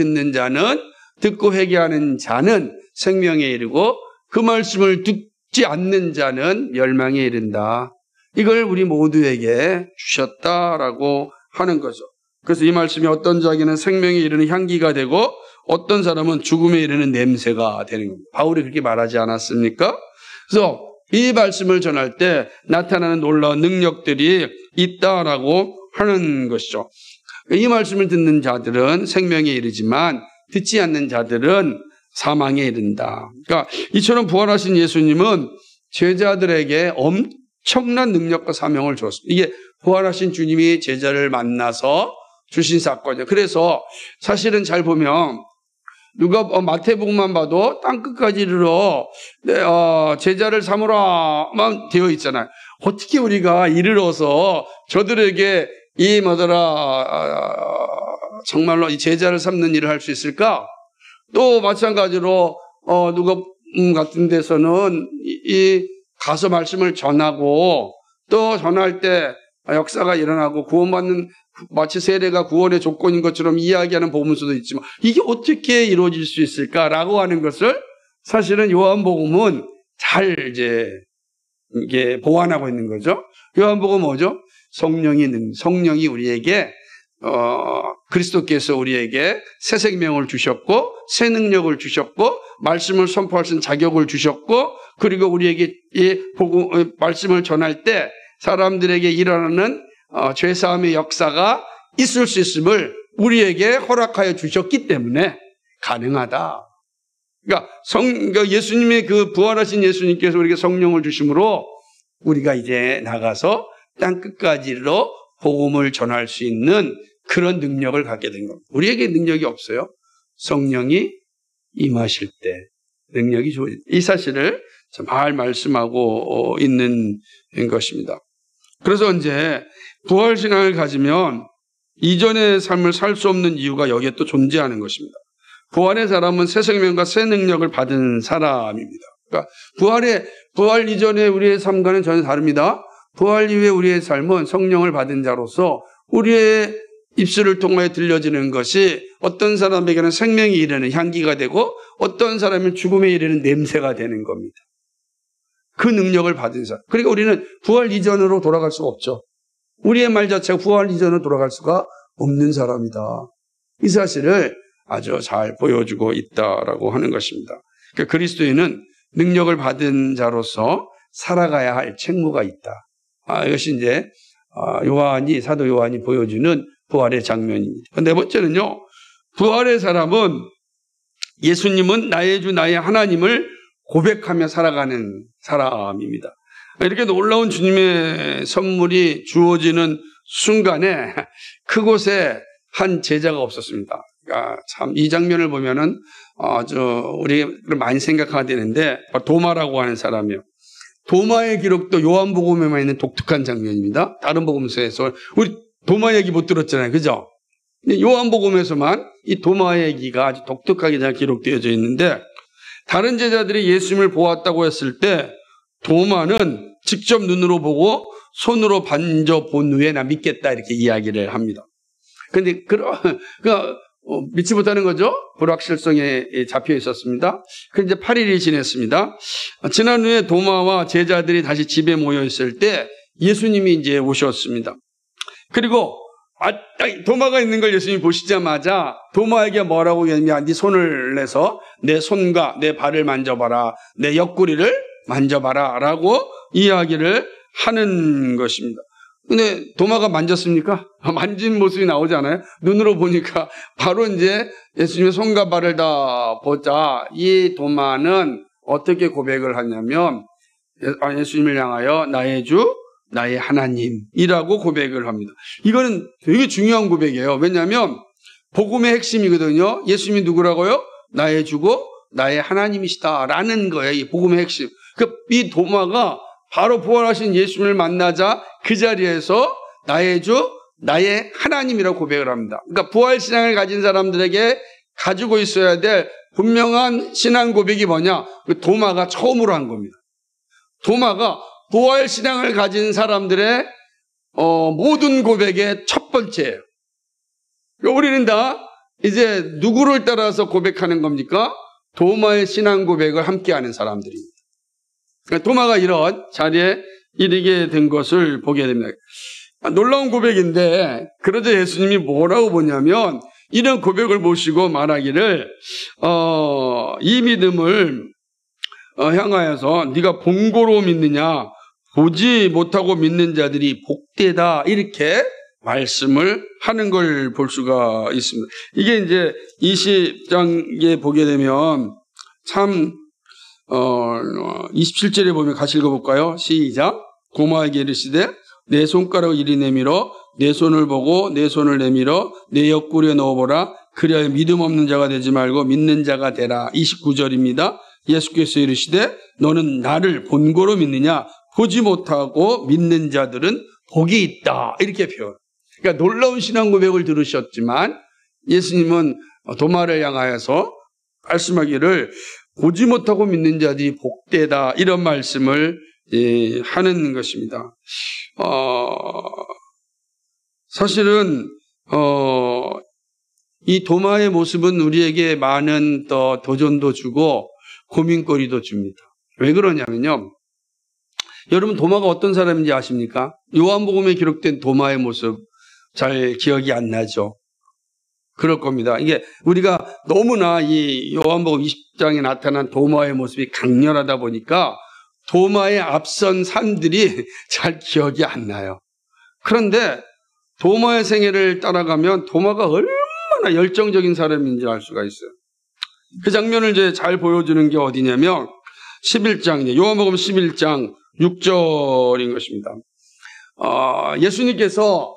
듣고 회개하는 자는 생명에 이르고 그 말씀을 듣지 않는 자는 멸망에 이른다. 이걸 우리 모두에게 주셨다라고 하는 거죠. 그래서 이 말씀이 어떤 자에게는 생명에 이르는 향기가 되고 어떤 사람은 죽음에 이르는 냄새가 되는 겁니다. 바울이 그렇게 말하지 않았습니까? 그래서 이 말씀을 전할 때 나타나는 놀라운 능력들이 있다라고 하는 것이죠. 이 말씀을 듣는 자들은 생명에 이르지만 듣지 않는 자들은 사망에 이른다. 그러니까 이처럼 부활하신 예수님은 제자들에게 엄청난 능력과 사명을 주었습니다. 이게 부활하신 주님이 제자를 만나서 주신 사건이에요. 그래서 사실은 잘 보면 누가 마태복음만 봐도 땅끝까지 이르러 제자를 삼으라만 되어 있잖아요. 어떻게 우리가 이르러서 저들에게 정말로 이 제자를 삼는 일을 할 수 있을까? 또 마찬가지로 누가 같은 데서는 가서 말씀을 전하고 또 전할 때 역사가 일어나고 구원받는 마치 세례가 구원의 조건인 것처럼 이야기하는 복음서도 있지만 이게 어떻게 이루어질 수 있을까라고 하는 것을 사실은 요한복음은 잘 이게 보완하고 있는 거죠. 요한복음 뭐죠? 성령이 우리에게 그리스도께서 우리에게 새 생명을 주셨고 새 능력을 주셨고 말씀을 선포할 수 있는 자격을 주셨고 그리고 우리에게 이 말씀을 전할 때 사람들에게 일어나는 죄사함의 역사가 있을 수 있음을 우리에게 허락하여 주셨기 때문에 가능하다. 그러니까 예수님의 부활하신 예수님께서 우리에게 성령을 주심으로 우리가 이제 나가서 땅 끝까지로 복음을 전할 수 있는 그런 능력을 갖게 된 겁니다. 우리에게 능력이 없어요. 성령이 임하실 때 능력이 주어진 이 사실을 잘 말씀하고 있는 것입니다. 그래서 이제 부활신앙을 가지면 이전의 삶을 살 수 없는 이유가 여기에 또 존재하는 것입니다. 부활의 사람은 새 생명과 새 능력을 받은 사람입니다. 그러니까 부활 이전에 우리의 삶과는 전혀 다릅니다. 부활 이후에 우리의 삶은 성령을 받은 자로서 우리의 입술을 통하여 들려지는 것이 어떤 사람에게는 생명에 이르는 향기가 되고 어떤 사람은 죽음에 이르는 냄새가 되는 겁니다. 그 능력을 받은 사람. 그러니까 우리는 부활 이전으로 돌아갈 수가 없죠. 우리의 말 자체가 부활 이전으로 돌아갈 수가 없는 사람이다. 이 사실을 아주 잘 보여주고 있다라고 하는 것입니다. 그러니까 그리스도인은 능력을 받은 자로서 살아가야 할 책무가 있다. 이것이 이제 사도 요한이 보여주는 부활의 장면입니다. 네 번째는요, 부활의 사람은 예수님은 나의 주 나의 하나님을 고백하며 살아가는 사람입니다. 이렇게 놀라운 주님의 선물이 주어지는 순간에 그곳에 한 제자가 없었습니다. 그러니까 참 이 장면을 보면은 우리가 많이 생각하게 되는데 도마라고 하는 사람이요. 도마의 기록도 요한복음에만 있는 독특한 장면입니다. 다른 복음서에서 우리 도마 얘기 못 들었잖아요, 그죠? 요한복음에서만 이 도마 얘기가 아주 독특하게 잘 기록되어져 있는데 다른 제자들이 예수님을 보았다고 했을 때 도마는 직접 눈으로 보고 손으로 만져본 후에 나 믿겠다 이렇게 이야기를 합니다. 그런데 그러니까 믿지 못하는 거죠. 불확실성에 잡혀 있었습니다. 그런데 8일이 지났습니다. 지난 후에 도마와 제자들이 다시 집에 모여 있을 때 예수님이 이제 오셨습니다. 그리고 도마가 있는 걸 예수님이 보시자마자 도마에게 뭐라고 얘기하냐, 네 손을 내서 내 손과 내 발을 만져봐라, 내 옆구리를 만져봐라 라고 이야기를 하는 것입니다. 근데 도마가 만졌습니까? 만진 모습이 나오지 않아요? 눈으로 보니까 바로 이제 예수님의 손과 발을 다 보자 이 도마는 어떻게 고백을 하냐면 예수님을 향하여 나의 주 나의 하나님이라고 고백을 합니다. 이거는 되게 중요한 고백이에요. 왜냐하면 복음의 핵심이거든요. 예수님이 누구라고요? 나의 주고 나의 하나님이시다라는 거예요. 이 복음의 핵심. 이 도마가 바로 부활하신 예수님을 만나자 그 자리에서 나의 주, 나의 하나님이라고 고백을 합니다. 그러니까 부활신앙을 가진 사람들에게 가지고 있어야 될 분명한 신앙 고백이 뭐냐? 도마가 처음으로 한 겁니다. 도마가 부활신앙을 가진 사람들의 모든 고백의 첫 번째예요. 우리는 다 이제 누구를 따라서 고백하는 겁니까? 도마의 신앙 고백을 함께하는 사람들입니다. 그러니까 도마가 이런 자리에 이르게 된 것을 보게 됩니다. 놀라운 고백인데 그러자 예수님이 뭐라고 보냐면 이런 고백을 보시고 말하기를 이 믿음을 향하여서 네가 본고로 믿느냐 보지 못하고 믿는 자들이 복되다 이렇게 말씀을 하는 걸 볼 수가 있습니다. 이게 이제 20장에 보게 되면 참 27절에 보면 같이 읽어볼까요? 시작. 도마에게 이르시되 내 손가락을 이리 내밀어 내 손을 보고 내 손을 내밀어 내 옆구리에 넣어보라. 그리하여 믿음 없는 자가 되지 말고 믿는 자가 되라. 29절입니다. 예수께서 이르시되 너는 나를 본고로 믿느냐? 보지 못하고 믿는 자들은 복이 있다. 이렇게 표현. 그러니까 놀라운 신앙 고백을 들으셨지만 예수님은 도마를 향하여서 말씀하기를 보지 못하고 믿는 자들이 복되다 이런 말씀을 하는 것입니다. 사실은 이 도마의 모습은 우리에게 많은 도전도 주고 고민거리도 줍니다. 왜 그러냐면요. 여러분 도마가 어떤 사람인지 아십니까? 요한복음에 기록된 도마의 모습 잘 기억이 안 나죠? 그럴 겁니다. 이게 우리가 너무나 이 요한복음 20장에 나타난 도마의 모습이 강렬하다 보니까 도마의 앞선 산들이 잘 기억이 안 나요. 그런데 도마의 생애를 따라가면 도마가 얼마나 열정적인 사람인지 알 수가 있어요. 그 장면을 이제 잘 보여주는 게 어디냐면 11장, 요한복음 11장 6절인 것입니다. 예수님께서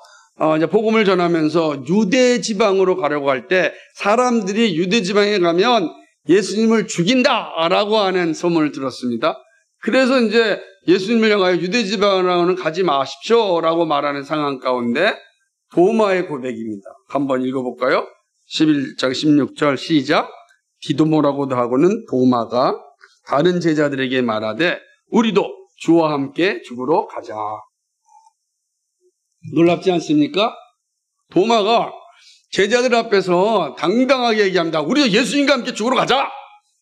이제 복음을 전하면서 유대 지방으로 가려고 할 때 사람들이 유대 지방에 가면 예수님을 죽인다라고 하는 소문을 들었습니다. 그래서 이제 예수님을 향하여 유대 지방으로는 가지 마십시오라고 말하는 상황 가운데 도마의 고백입니다. 한번 읽어볼까요? 11장 16절 시작. 디도모라고도 하고는 도마가 다른 제자들에게 말하되 우리도 주와 함께 죽으러 가자. 놀랍지 않습니까? 도마가 제자들 앞에서 당당하게 얘기합니다. 우리도 예수님과 함께 죽으러 가자.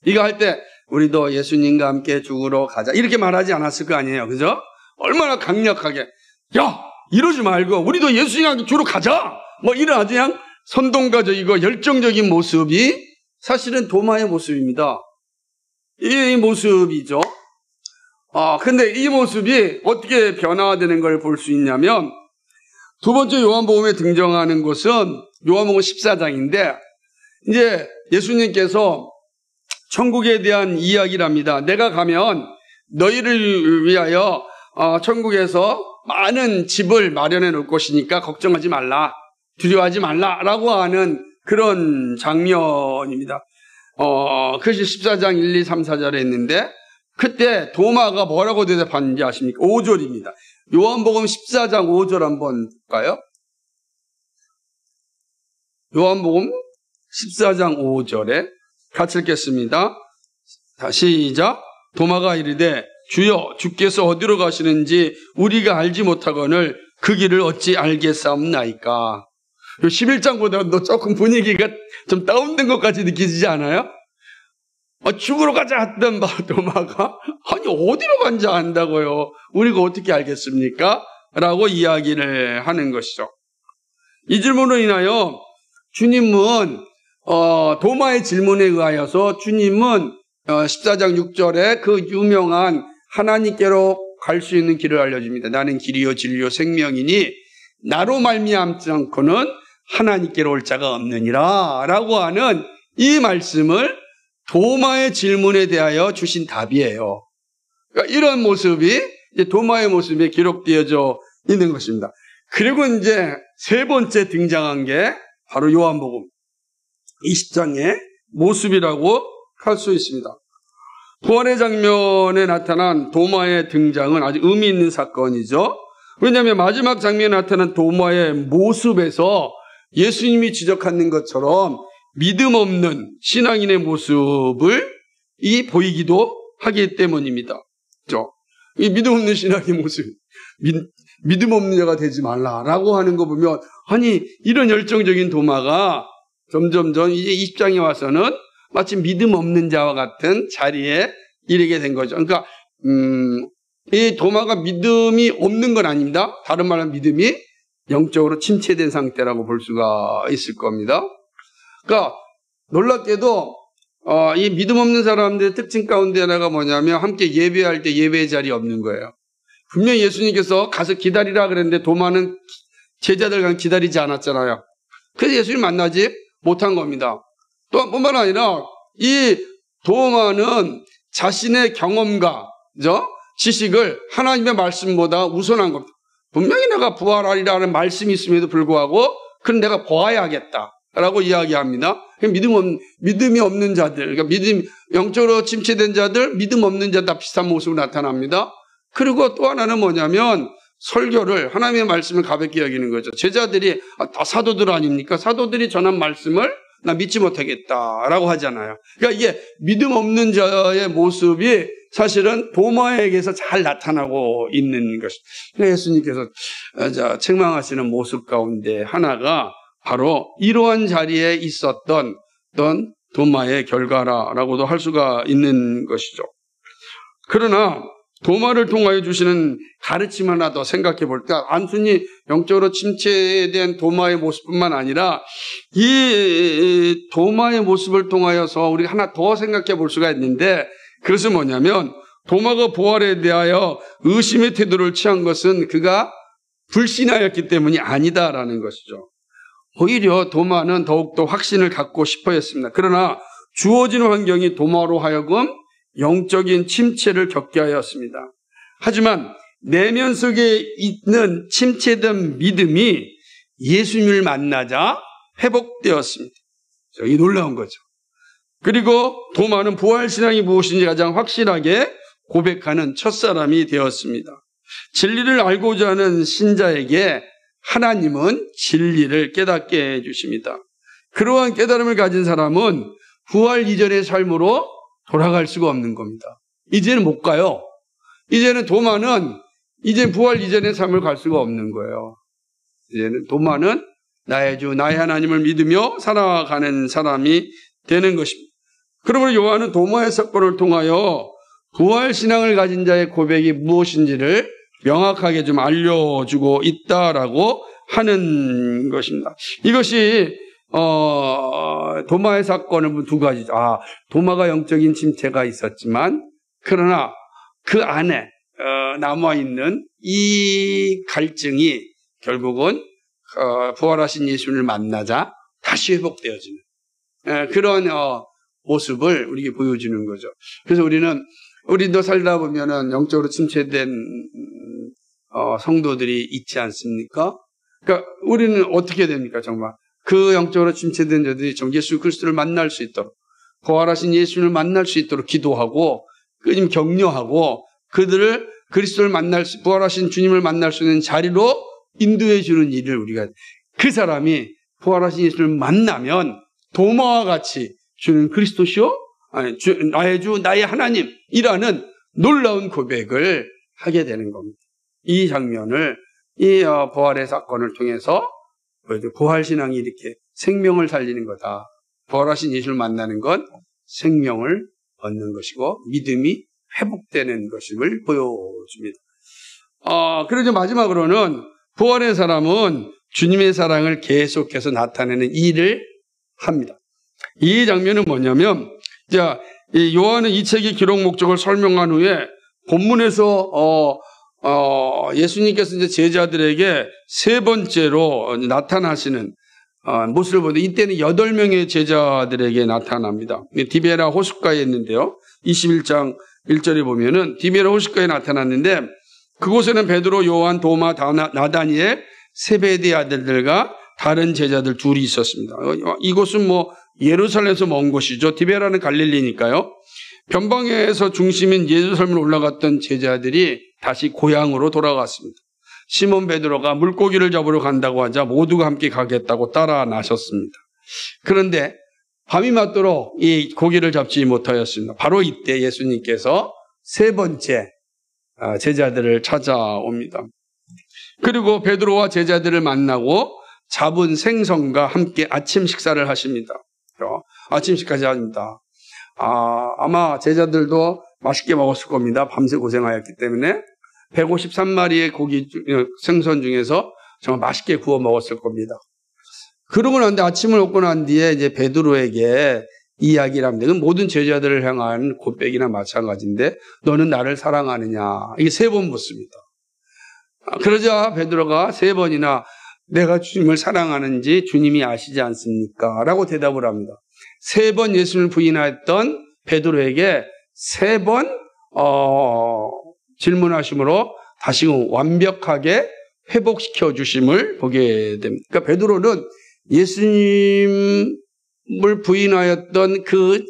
이거 할 때 우리도 예수님과 함께 죽으러 가자. 이렇게 말하지 않았을 거 아니에요. 그죠? 얼마나 강력하게. 야, 이러지 말고 우리도 예수님과 함께 죽으러 가자. 뭐 이런 아주 그냥 선동가적이고 열정적인 모습이 사실은 도마의 모습입니다. 이 모습이죠. 근데 이 모습이 어떻게 변화되는 걸 볼 수 있냐면 두 번째 요한복음에 등장하는 곳은 요한복음 14장인데 이제 예수님께서 천국에 대한 이야기를 합니다. 내가 가면 너희를 위하여 천국에서 많은 집을 마련해 놓을 것이니까 걱정하지 말라. 두려워하지 말라라고 하는 그런 장면입니다. 그것이 14장 1, 2, 3, 4절에 있는데 그때 도마가 뭐라고 대답하는지 아십니까? 5절입니다. 요한복음 14장 5절 한번 볼까요? 요한복음 14장 5절에 같이 읽겠습니다. 시작. 도마가 이르되 주여 주께서 어디로 가시는지 우리가 알지 못하거늘 그 길을 어찌 알겠사옵나이까. 11장보다 조금 분위기가 좀 다운된 것까지 느끼지 않아요? 죽으러 가자 했던 도마가 아니 어디로 간지 안다고요. 우리가 어떻게 알겠습니까? 라고 이야기를 하는 것이죠. 이 질문으로 인하여 주님은 도마의 질문에 의하여서 주님은 14장 6절에 그 유명한 하나님께로 갈 수 있는 길을 알려줍니다. 나는 길이요 진리요 생명이니 나로 말미암지 않고는 하나님께로 올 자가 없느니라 라고 하는 이 말씀을 도마의 질문에 대하여 주신 답이에요. 그러니까 이런 모습이 이제 도마의 모습에 기록되어져 있는 것입니다. 그리고 이제 세 번째 등장한 게 바로 요한복음 20장의 모습이라고 할 수 있습니다. 부활의 장면에 나타난 도마의 등장은 아주 의미 있는 사건이죠. 왜냐하면 마지막 장면에 나타난 도마의 모습에서 예수님이 지적하는 것처럼 믿음 없는 신앙인의 모습을 보이기도 하기 때문입니다. 그렇죠? 이 믿음 없는 신앙의 모습, 믿음 없는 자가 되지 말라라고 하는 거 보면 아니 이런 열정적인 도마가 점점점 이제 20장에 와서는 마치 믿음 없는 자와 같은 자리에 이르게 된 거죠. 그러니까 이 도마가 믿음이 없는 건 아닙니다. 다른 말로 믿음이 영적으로 침체된 상태라고 볼 수가 있을 겁니다. 그러니까 놀랍게도 이 믿음 없는 사람들의 특징 가운데 하나가 뭐냐면 함께 예배할 때 예배의 자리에 없는 거예요. 분명히 예수님께서 가서 기다리라 그랬는데 도마는 제자들과 기다리지 않았잖아요. 그래서 예수님 만나지 못한 겁니다. 또 뿐만 아니라 이 도마는 자신의 경험과 지식을 하나님의 말씀보다 우선한 겁니다. 분명히 내가 부활하리라는 말씀이 있음에도 불구하고 그건 내가 보아야겠다라고 이야기합니다. 믿음이 없는 자들, 그러니까 영적으로 침체된 자들, 믿음 없는 자들 다 비슷한 모습으로 나타납니다. 그리고 또 하나는 뭐냐면 설교를 하나님의 말씀을 가볍게 여기는 거죠. 제자들이 다 사도들 아닙니까? 사도들이 전한 말씀을 나 믿지 못하겠다라고 하잖아요. 그러니까 이게 믿음 없는 자의 모습이 사실은 도마에게서 잘 나타나고 있는 것입니다. 예수님께서 책망하시는 모습 가운데 하나가 바로 이러한 자리에 있었던 도마의 결과라고도 할 수가 있는 것이죠. 그러나 도마를 통하여 주시는 가르침 하나 더 생각해 볼 때 단순히 영적으로 침체된 도마의 모습뿐만 아니라 이 도마의 모습을 통하여서 우리가 하나 더 생각해 볼 수가 있는데 그것은 뭐냐면 도마가 부활에 대하여 의심의 태도를 취한 것은 그가 불신하였기 때문이 아니다라는 것이죠. 오히려 도마는 더욱더 확신을 갖고 싶어 했습니다. 그러나 주어진 환경이 도마로 하여금 영적인 침체를 겪게 하였습니다. 하지만 내면 속에 있는 침체된 믿음이 예수님을 만나자 회복되었습니다. 이 놀라운 거죠. 그리고 도마는 부활신앙이 무엇인지 가장 확실하게 고백하는 첫사람이 되었습니다. 진리를 알고자 하는 신자에게 하나님은 진리를 깨닫게 해주십니다. 그러한 깨달음을 가진 사람은 부활 이전의 삶으로 돌아갈 수가 없는 겁니다. 이제는 못 가요. 이제는 도마는 이제 부활 이전의 삶을 갈 수가 없는 거예요. 이제는 도마는 나의 주, 나의 하나님을 믿으며 살아가는 사람이 되는 것입니다. 그러므로 요한은 도마의 사건을 통하여 부활신앙을 가진 자의 고백이 무엇인지를 명확하게 좀 알려주고 있다라고 하는 것입니다. 이것이 도마의 사건은 두 가지죠. 도마가 영적인 침체가 있었지만 그러나 그 안에 남아있는 이 갈증이 결국은 부활하신 예수를 만나자 다시 회복되어지는 그런 모습을 우리에게 보여주는 거죠. 그래서 우리도 살다 보면은 영적으로 침체된 성도들이 있지 않습니까? 그러니까 우리는 어떻게 됩니까? 정말 그 영적으로 침체된 자들이 예수 그리스도를 만날 수 있도록 부활하신 예수를 만날 수 있도록 기도하고 끊임 격려하고 그들을 그리스도를 부활하신 주님을 만날 수 있는 자리로 인도해 주는 일을 우리가 그 사람이 부활하신 예수를 만나면 도마와 같이 주는 그리스도시요? 나의 주, 나의 하나님이라는 놀라운 고백을 하게 되는 겁니다. 이 장면을 이 부활의 사건을 통해서 부활신앙이 이렇게 생명을 살리는 거다. 부활하신 예수를 만나는 건 생명을 얻는 것이고 믿음이 회복되는 것임을 보여줍니다. 그러죠. 마지막으로는 부활의 사람은 주님의 사랑을 계속해서 나타내는 일을 합니다. 이 장면은 뭐냐면, 요한은 이 책의 기록 목적을 설명한 후에 본문에서 예수님께서 이제 제자들에게 세 번째로 나타나시는 모습을 보는데 이때는 8명의 제자들에게 나타납니다. 디베라 호숫가에 있는데요. 21장 1절에 보면은 디베라 호숫가에 나타났는데 그곳에는 베드로, 요한, 도마, 나다니엘, 세베대의 아들들과 다른 제자들 둘이 있었습니다. 이곳은 예루살렘에서 먼 곳이죠. 디베라는 갈릴리니까요. 변방에서 중심인 예루살렘으로 올라갔던 제자들이 다시 고향으로 돌아갔습니다. 시몬 베드로가 물고기를 잡으러 간다고 하자 모두가 함께 가겠다고 따라 나섰습니다. 그런데 밤이 맞도록 이 고기를 잡지 못하였습니다. 바로 이때 예수님께서 세 번째 제자들을 찾아옵니다. 그리고 베드로와 제자들을 만나고 잡은 생선과 함께 아침 식사를 하십니다. 아침 식사까지 합니다. 아마 제자들도 맛있게 먹었을 겁니다. 밤새 고생하였기 때문에 153마리의 생선 중에서 정말 맛있게 구워 먹었을 겁니다. 그러고 난데 아침을 먹고 난 뒤에 이제 베드로에게 이야기를 합니다. 그건 모든 제자들을 향한 고백이나 마찬가지인데 너는 나를 사랑하느냐? 이게 3번 묻습니다. 그러자 베드로가 3번이나 내가 주님을 사랑하는지 주님이 아시지 않습니까? 라고 대답을 합니다. 3번 예수님을 부인했던 베드로에게 3번 질문하심으로 다시금 완벽하게 회복시켜 주심을 보게 됩니다. 그러니까 베드로는 예수님을 부인하였던 그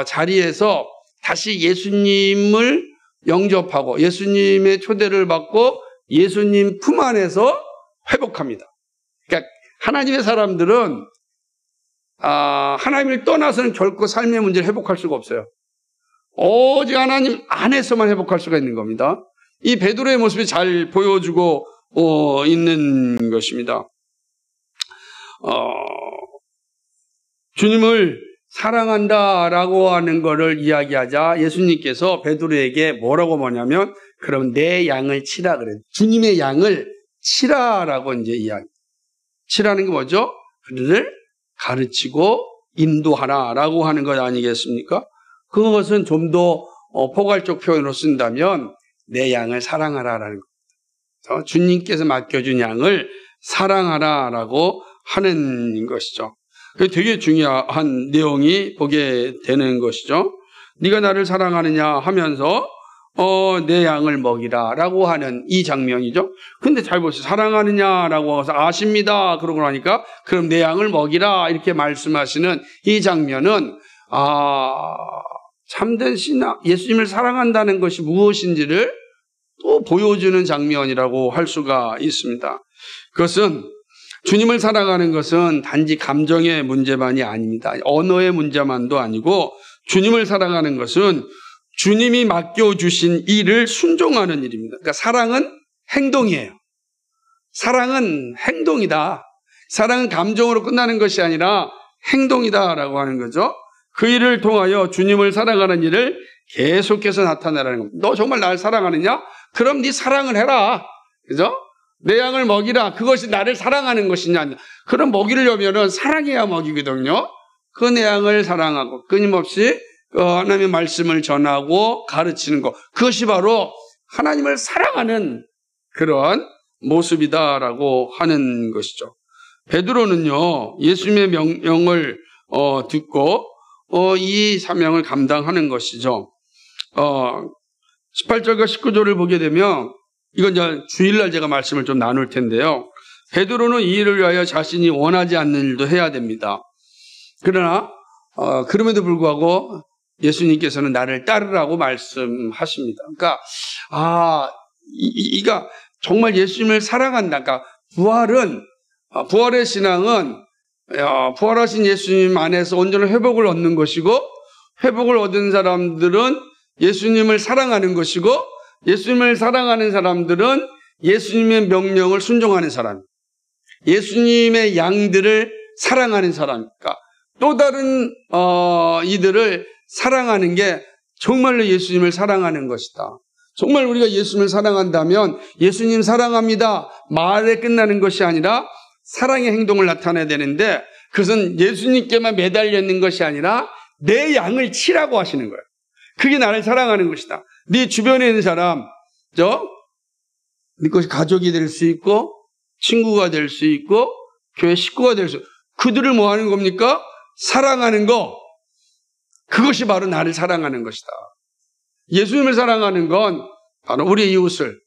자리에서 다시 예수님을 영접하고 예수님의 초대를 받고 예수님 품 안에서 회복합니다. 그러니까 하나님의 사람들은 하나님을 떠나서는 결코 삶의 문제를 회복할 수가 없어요. 오직 하나님 안에서만 회복할 수가 있는 겁니다. 이 베드로의 모습이 잘 보여주고 있는 것입니다. 주님을 사랑한다라고 하는 것을 이야기하자 예수님께서 베드로에게 뭐라고 뭐냐면 그럼 내 양을 치라 그래요. 주님의 양을 치라라고 이제 이야기. 치라는 게 뭐죠? 그들을 가르치고 인도하라라고 하는 것 아니겠습니까? 그것은 좀 더 포괄적 표현으로 쓴다면 내 양을 사랑하라라는 겁니다. 주님께서 맡겨준 양을 사랑하라라고 하는 것이죠. 되게 중요한 내용이 보게 되는 것이죠. 네가 나를 사랑하느냐 하면서 내 양을 먹이라라고 하는 이 장면이죠. 근데 잘 보세요. 사랑하느냐라고 해서 아십니다. 그러고 나니까 그럼 내 양을 먹이라 이렇게 말씀하시는 이 장면은 참된 신앙, 예수님을 사랑한다는 것이 무엇인지를 또 보여주는 장면이라고 할 수가 있습니다. 그것은 주님을 사랑하는 것은 단지 감정의 문제만이 아닙니다. 언어의 문제만도 아니고 주님을 사랑하는 것은 주님이 맡겨주신 일을 순종하는 일입니다. 그러니까 사랑은 행동이에요. 사랑은 행동이다. 사랑은 감정으로 끝나는 것이 아니라 행동이다라고 하는 거죠. 그 일을 통하여 주님을 사랑하는 일을 계속해서 나타내라는 겁니다. 너 정말 나를 사랑하느냐? 그럼 네 사랑을 해라. 그죠? 내 양을 먹이라. 그것이 나를 사랑하는 것이냐? 그럼 먹이려면은 사랑해야 먹이거든요. 그 내 양을 사랑하고 끊임없이 하나님의 말씀을 전하고 가르치는 것. 그것이 바로 하나님을 사랑하는 그런 모습이다라고 하는 것이죠. 베드로는요, 예수님의 명령을 듣고 이 사명을 감당하는 것이죠. 18절과 19절을 보게 되면 이건 이제 주일날 제가 말씀을 좀 나눌 텐데요. 베드로는 이 일을 위하여 자신이 원하지 않는 일도 해야 됩니다. 그러나 그럼에도 불구하고 예수님께서는 나를 따르라고 말씀하십니다. 그러니까 이가 정말 예수님을 사랑한다. 그러니까 부활의 신앙은 부활하신 예수님 안에서 온전한 회복을 얻는 것이고, 회복을 얻은 사람들은 예수님을 사랑하는 것이고, 예수님을 사랑하는 사람들은 예수님의 명령을 순종하는 사람, 예수님의 양들을 사랑하는 사람. 그러니까 또 다른 이들을 사랑하는 게 정말로 예수님을 사랑하는 것이다. 정말 우리가 예수님을 사랑한다면 예수님 사랑합니다 말에 끝나는 것이 아니라 사랑의 행동을 나타내야 되는데, 그것은 예수님께만 매달려 있는 것이 아니라 내 양을 치라고 하시는 거예요. 그게 나를 사랑하는 것이다. 네 주변에 있는 사람, 네 것이 가족이 될 수 있고, 친구가 될 수 있고, 교회 식구가 될 수 있고, 그들을 뭐 하는 겁니까? 사랑하는 거. 그것이 바로 나를 사랑하는 것이다. 예수님을 사랑하는 건 바로 우리의 이웃을,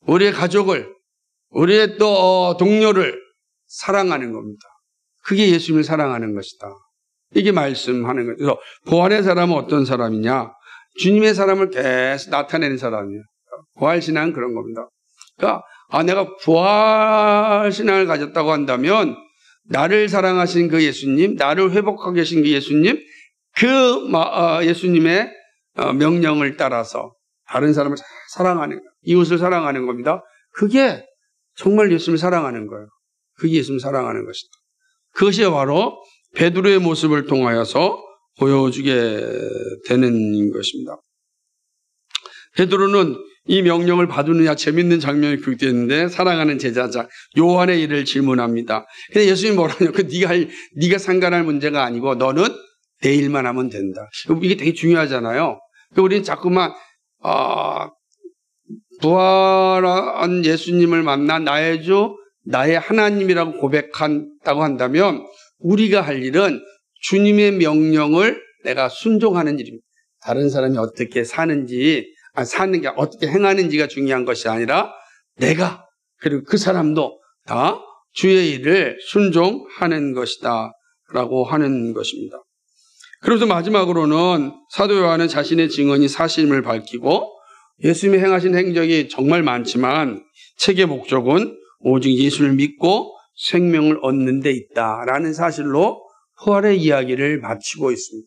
우리의 가족을, 우리의 또 동료를 사랑하는 겁니다. 그게 예수님을 사랑하는 것이다. 이게 말씀하는 거예요. 그래서 부활의 사람은 어떤 사람이냐? 주님의 사람을 계속 나타내는 사람이에요. 부활신앙은 그런 겁니다. 그러니까 내가 부활신앙을 가졌다고 한다면 나를 사랑하신 그 예수님, 나를 회복하게 계신 그 예수님, 예수님의 명령을 따라서 다른 사람을 사랑하는 거예요. 이웃을 사랑하는 겁니다. 그게 정말 예수님을 사랑하는 거예요. 그게 예수님을 사랑하는 것이다. 그것이 바로 베드로의 모습을 통하여서 보여주게 되는 것입니다. 베드로는 이 명령을 받으느냐, 재밌는 장면이 기록되어 있는데, 사랑하는 제자자 요한의 일을 질문합니다. 근데 예수님이 뭐라냐? 네가 상관할 문제가 아니고 너는 내 일만 하면 된다. 이게 되게 중요하잖아요. 우리는 자꾸만 부활한 예수님을 만나 나의 주, 나의 하나님이라고 고백한다고 한다면 우리가 할 일은 주님의 명령을 내가 순종하는 일입니다. 다른 사람이 어떻게 사는지, 사는 게 어떻게 행하는지가 중요한 것이 아니라 내가, 그리고 그 사람도 다 주의 일을 순종하는 것이다 라고 하는 것입니다. 그래서 마지막으로는 사도 요한은 자신의 증언이 사실임을 밝히고, 예수님이 행하신 행적이 정말 많지만 책의 목적은 오직 예수를 믿고 생명을 얻는 데 있다라는 사실로 부활의 이야기를 마치고 있습니다.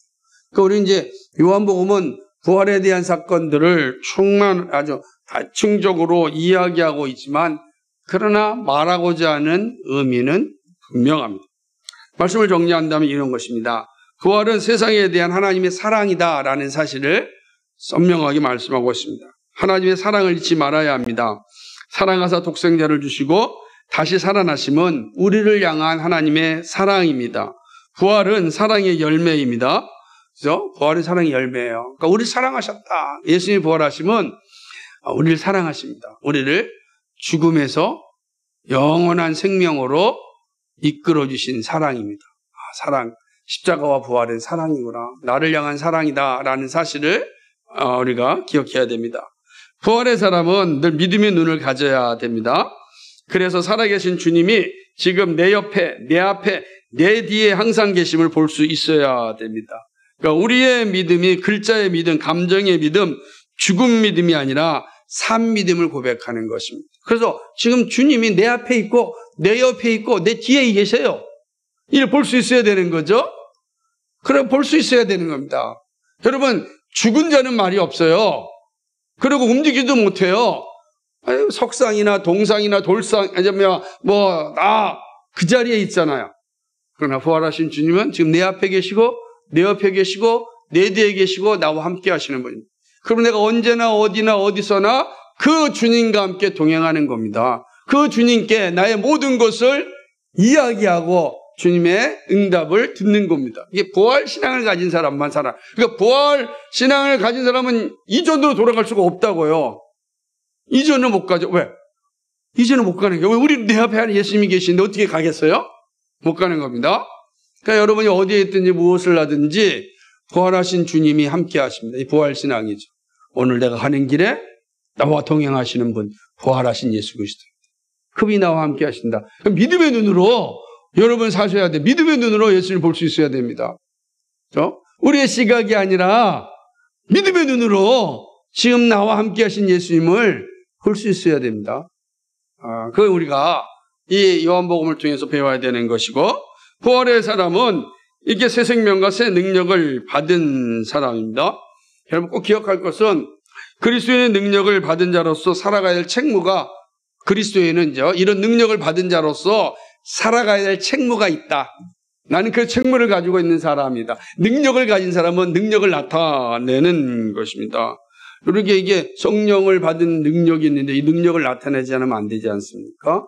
그러니까 우리 이제 요한복음은 부활에 대한 사건들을 아주 다층적으로 이야기하고 있지만, 그러나 말하고자 하는 의미는 분명합니다. 말씀을 정리한다면 이런 것입니다. 부활은 세상에 대한 하나님의 사랑이다라는 사실을 선명하게 말씀하고 있습니다. 하나님의 사랑을 잊지 말아야 합니다. 사랑하사 독생자를 주시고 다시 살아나심은 우리를 향한 하나님의 사랑입니다. 부활은 사랑의 열매입니다. 그죠? 부활은 사랑의 열매예요. 그러니까 우리를 사랑하셨다. 예수님이 부활하심은 우리를 사랑하십니다. 우리를 죽음에서 영원한 생명으로 이끌어 주신 사랑입니다. 사랑. 십자가와 부활은 사랑이구나. 나를 향한 사랑이다라는 사실을 우리가 기억해야 됩니다. 부활의 사람은 늘 믿음의 눈을 가져야 됩니다. 그래서 살아계신 주님이 지금 내 옆에, 내 앞에, 내 뒤에 항상 계심을 볼 수 있어야 됩니다. 그러니까 우리의 믿음이 글자의 믿음, 감정의 믿음, 죽음 믿음이 아니라 산 믿음을 고백하는 것입니다. 그래서 지금 주님이 내 앞에 있고 내 옆에 있고 내 뒤에 계세요. 이를 볼 수 있어야 되는 거죠. 그래 볼 수 있어야 되는 겁니다. 여러분, 죽은 자는 말이 없어요. 그리고 움직이지도 못해요. 아니, 석상이나 동상이나 돌상, 그 자리에 있잖아요. 그러나 부활하신 주님은 지금 내 앞에 계시고, 내 옆에 계시고, 내 뒤에 계시고, 나와 함께 하시는 분입니다. 그럼 내가 언제나 어디나 어디서나 그 주님과 함께 동행하는 겁니다. 그 주님께 나의 모든 것을 이야기하고 주님의 응답을 듣는 겁니다. 이게 부활신앙을 가진 사람만 살아. 그러니까 부활신앙을 가진 사람은 이전으로 돌아갈 수가 없다고요. 이전은 못 가죠. 왜? 이전은 못 가는 게 왜? 우리 내 앞에 예수님이 계시는데 어떻게 가겠어요? 못 가는 겁니다. 그러니까 여러분이 어디에 있든지 무엇을 하든지 부활하신 주님이 함께 하십니다. 이 부활신앙이죠. 오늘 내가 가는 길에 나와 동행하시는 분, 부활하신 예수 그리스도. 그분이 나와 함께 하신다. 믿음의 눈으로 여러분 사셔야 돼. 믿음의 눈으로 예수를 볼 수 있어야 됩니다. 그렇죠? 우리의 시각이 아니라 믿음의 눈으로 지금 나와 함께 하신 예수님을 볼 수 있어야 됩니다. 그걸 우리가 이 요한복음을 통해서 배워야 되는 것이고, 부활의 사람은 이게 새 생명과 새 능력을 받은 사람입니다. 여러분 꼭 기억할 것은 그리스도의 능력을 받은 자로서 살아가야 될 책무가, 그리스도에는 이런 능력을 받은 자로서 살아가야 될 책무가 있다. 나는 그 책무를 가지고 있는 사람이다. 능력을 가진 사람은 능력을 나타내는 것입니다. 그러게 이게 성령을 받은 능력이 있는데 이 능력을 나타내지 않으면 안 되지 않습니까?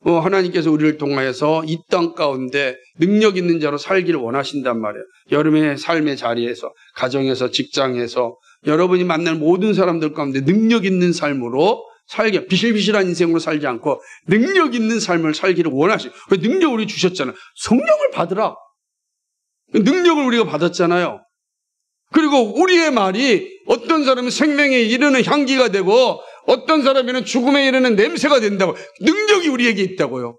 하나님께서 우리를 통하여서 이 땅 가운데 능력 있는 자로 살기를 원하신단 말이에요. 여러분의 삶의 자리에서, 가정에서, 직장에서 여러분이 만날 모든 사람들 가운데 능력 있는 삶으로 살게, 비실비실한 인생으로 살지 않고 능력 있는 삶을 살기를 원하시고, 왜 능력을 우리 주셨잖아요. 성령을 받으라. 능력을 우리가 받았잖아요. 그리고 우리의 말이 어떤 사람은 생명에 이르는 향기가 되고 어떤 사람에는 죽음에 이르는 냄새가 된다고. 능력이 우리에게 있다고요.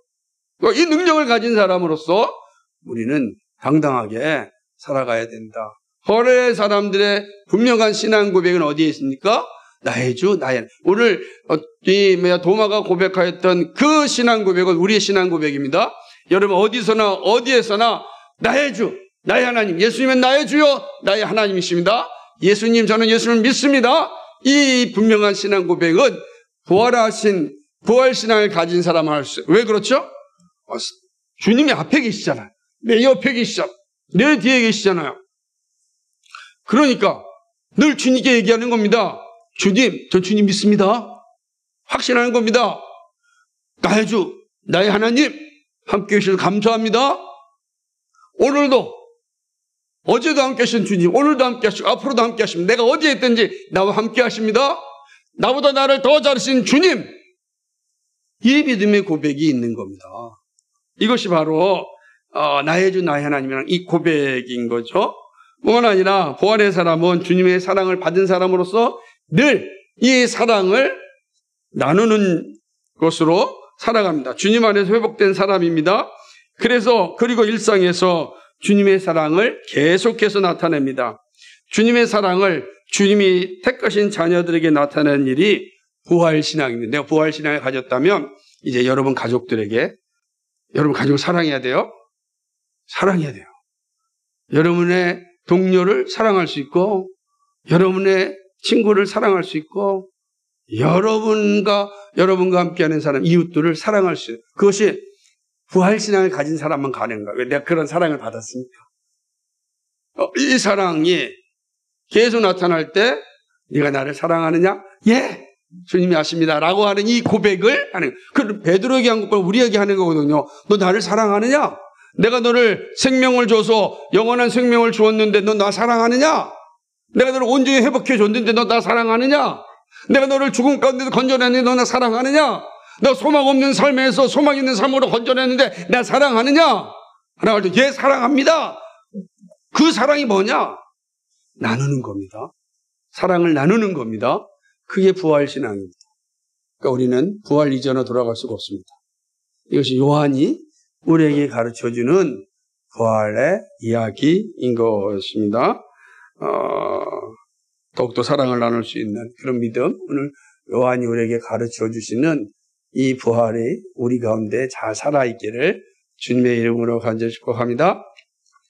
이 능력을 가진 사람으로서 우리는 당당하게 살아가야 된다. 거래 사람들의 분명한 신앙 고백은 어디에 있습니까? 나의 주, 나의. 오늘 도마가 고백하였던 그 신앙 고백은 우리의 신앙 고백입니다. 여러분 어디서나 어디에서나 나의 주, 나의 하나님, 예수님은 나의 주요, 나의 하나님이십니다. 예수님, 저는 예수님을 믿습니다. 이 분명한 신앙 고백은 부활신앙을 가진 사람은 할 수 있어요. 왜 그렇죠? 주님이 앞에 계시잖아요. 내 옆에 계시잖아요. 내 뒤에 계시잖아요. 그러니까 늘 주님께 얘기하는 겁니다. 주님, 전 주님 믿습니다. 확신하는 겁니다. 나의 주, 나의 하나님, 함께 계셔서 감사합니다. 오늘도, 어제도 함께 하신 주님, 오늘도 함께 하시고, 앞으로도 함께 하십니다. 내가 어디에 있든지 나와 함께 하십니다. 나보다 나를 더 잘하신 주님. 이 믿음의 고백이 있는 겁니다. 이것이 바로 나의 주, 나의 하나님이라는 이 고백인 거죠. 뿐만 아니라 부활의 사람은 주님의 사랑을 받은 사람으로서 늘 이 사랑을 나누는 것으로 살아갑니다. 주님 안에서 회복된 사람입니다. 그리고 일상에서 주님의 사랑을 계속해서 나타냅니다. 주님의 사랑을 주님이 택하신 자녀들에게 나타내는 일이 부활신앙입니다. 내가 부활신앙을 가졌다면 이제 여러분 가족들에게, 여러분 가족을 사랑해야 돼요. 사랑해야 돼요. 여러분의 동료를 사랑할 수 있고, 여러분의 친구를 사랑할 수 있고, 여러분과 함께하는 사람, 이웃들을 사랑할 수 있어요. 그것이 부활신앙을 가진 사람만 가는 거예요. 왜 내가 그런 사랑을 받았습니까? 이 사랑이 계속 나타날 때 네가 나를 사랑하느냐? 예! 주님이 아십니다. 라고 하는 이 고백을 하는 거예요. 그 베드로에게 한 것과 우리에게 하는 거거든요. 너 나를 사랑하느냐? 내가 너를 생명을 줘서 영원한 생명을 주었는데 너 나 사랑하느냐? 내가 너를 온전히 회복해 줬는데 너 나 사랑하느냐? 내가 너를 죽음 가운데서 건져냈는데 너 나 사랑하느냐? 너 소망 없는 삶에서 소망 있는 삶으로 건져냈는데 나 사랑하느냐? 라고 할 때 예, 사랑합니다. 그 사랑이 뭐냐? 나누는 겁니다. 사랑을 나누는 겁니다. 그게 부활신앙입니다. 그러니까 우리는 부활 이전으로 돌아갈 수가 없습니다. 이것이 요한이 우리에게 가르쳐주는 부활의 이야기인 것입니다. 더욱더 사랑을 나눌 수 있는 그런 믿음, 오늘 요한이 우리에게 가르쳐주시는 이 부활이 우리 가운데 잘 살아있기를 주님의 이름으로 간절히 축복합니다.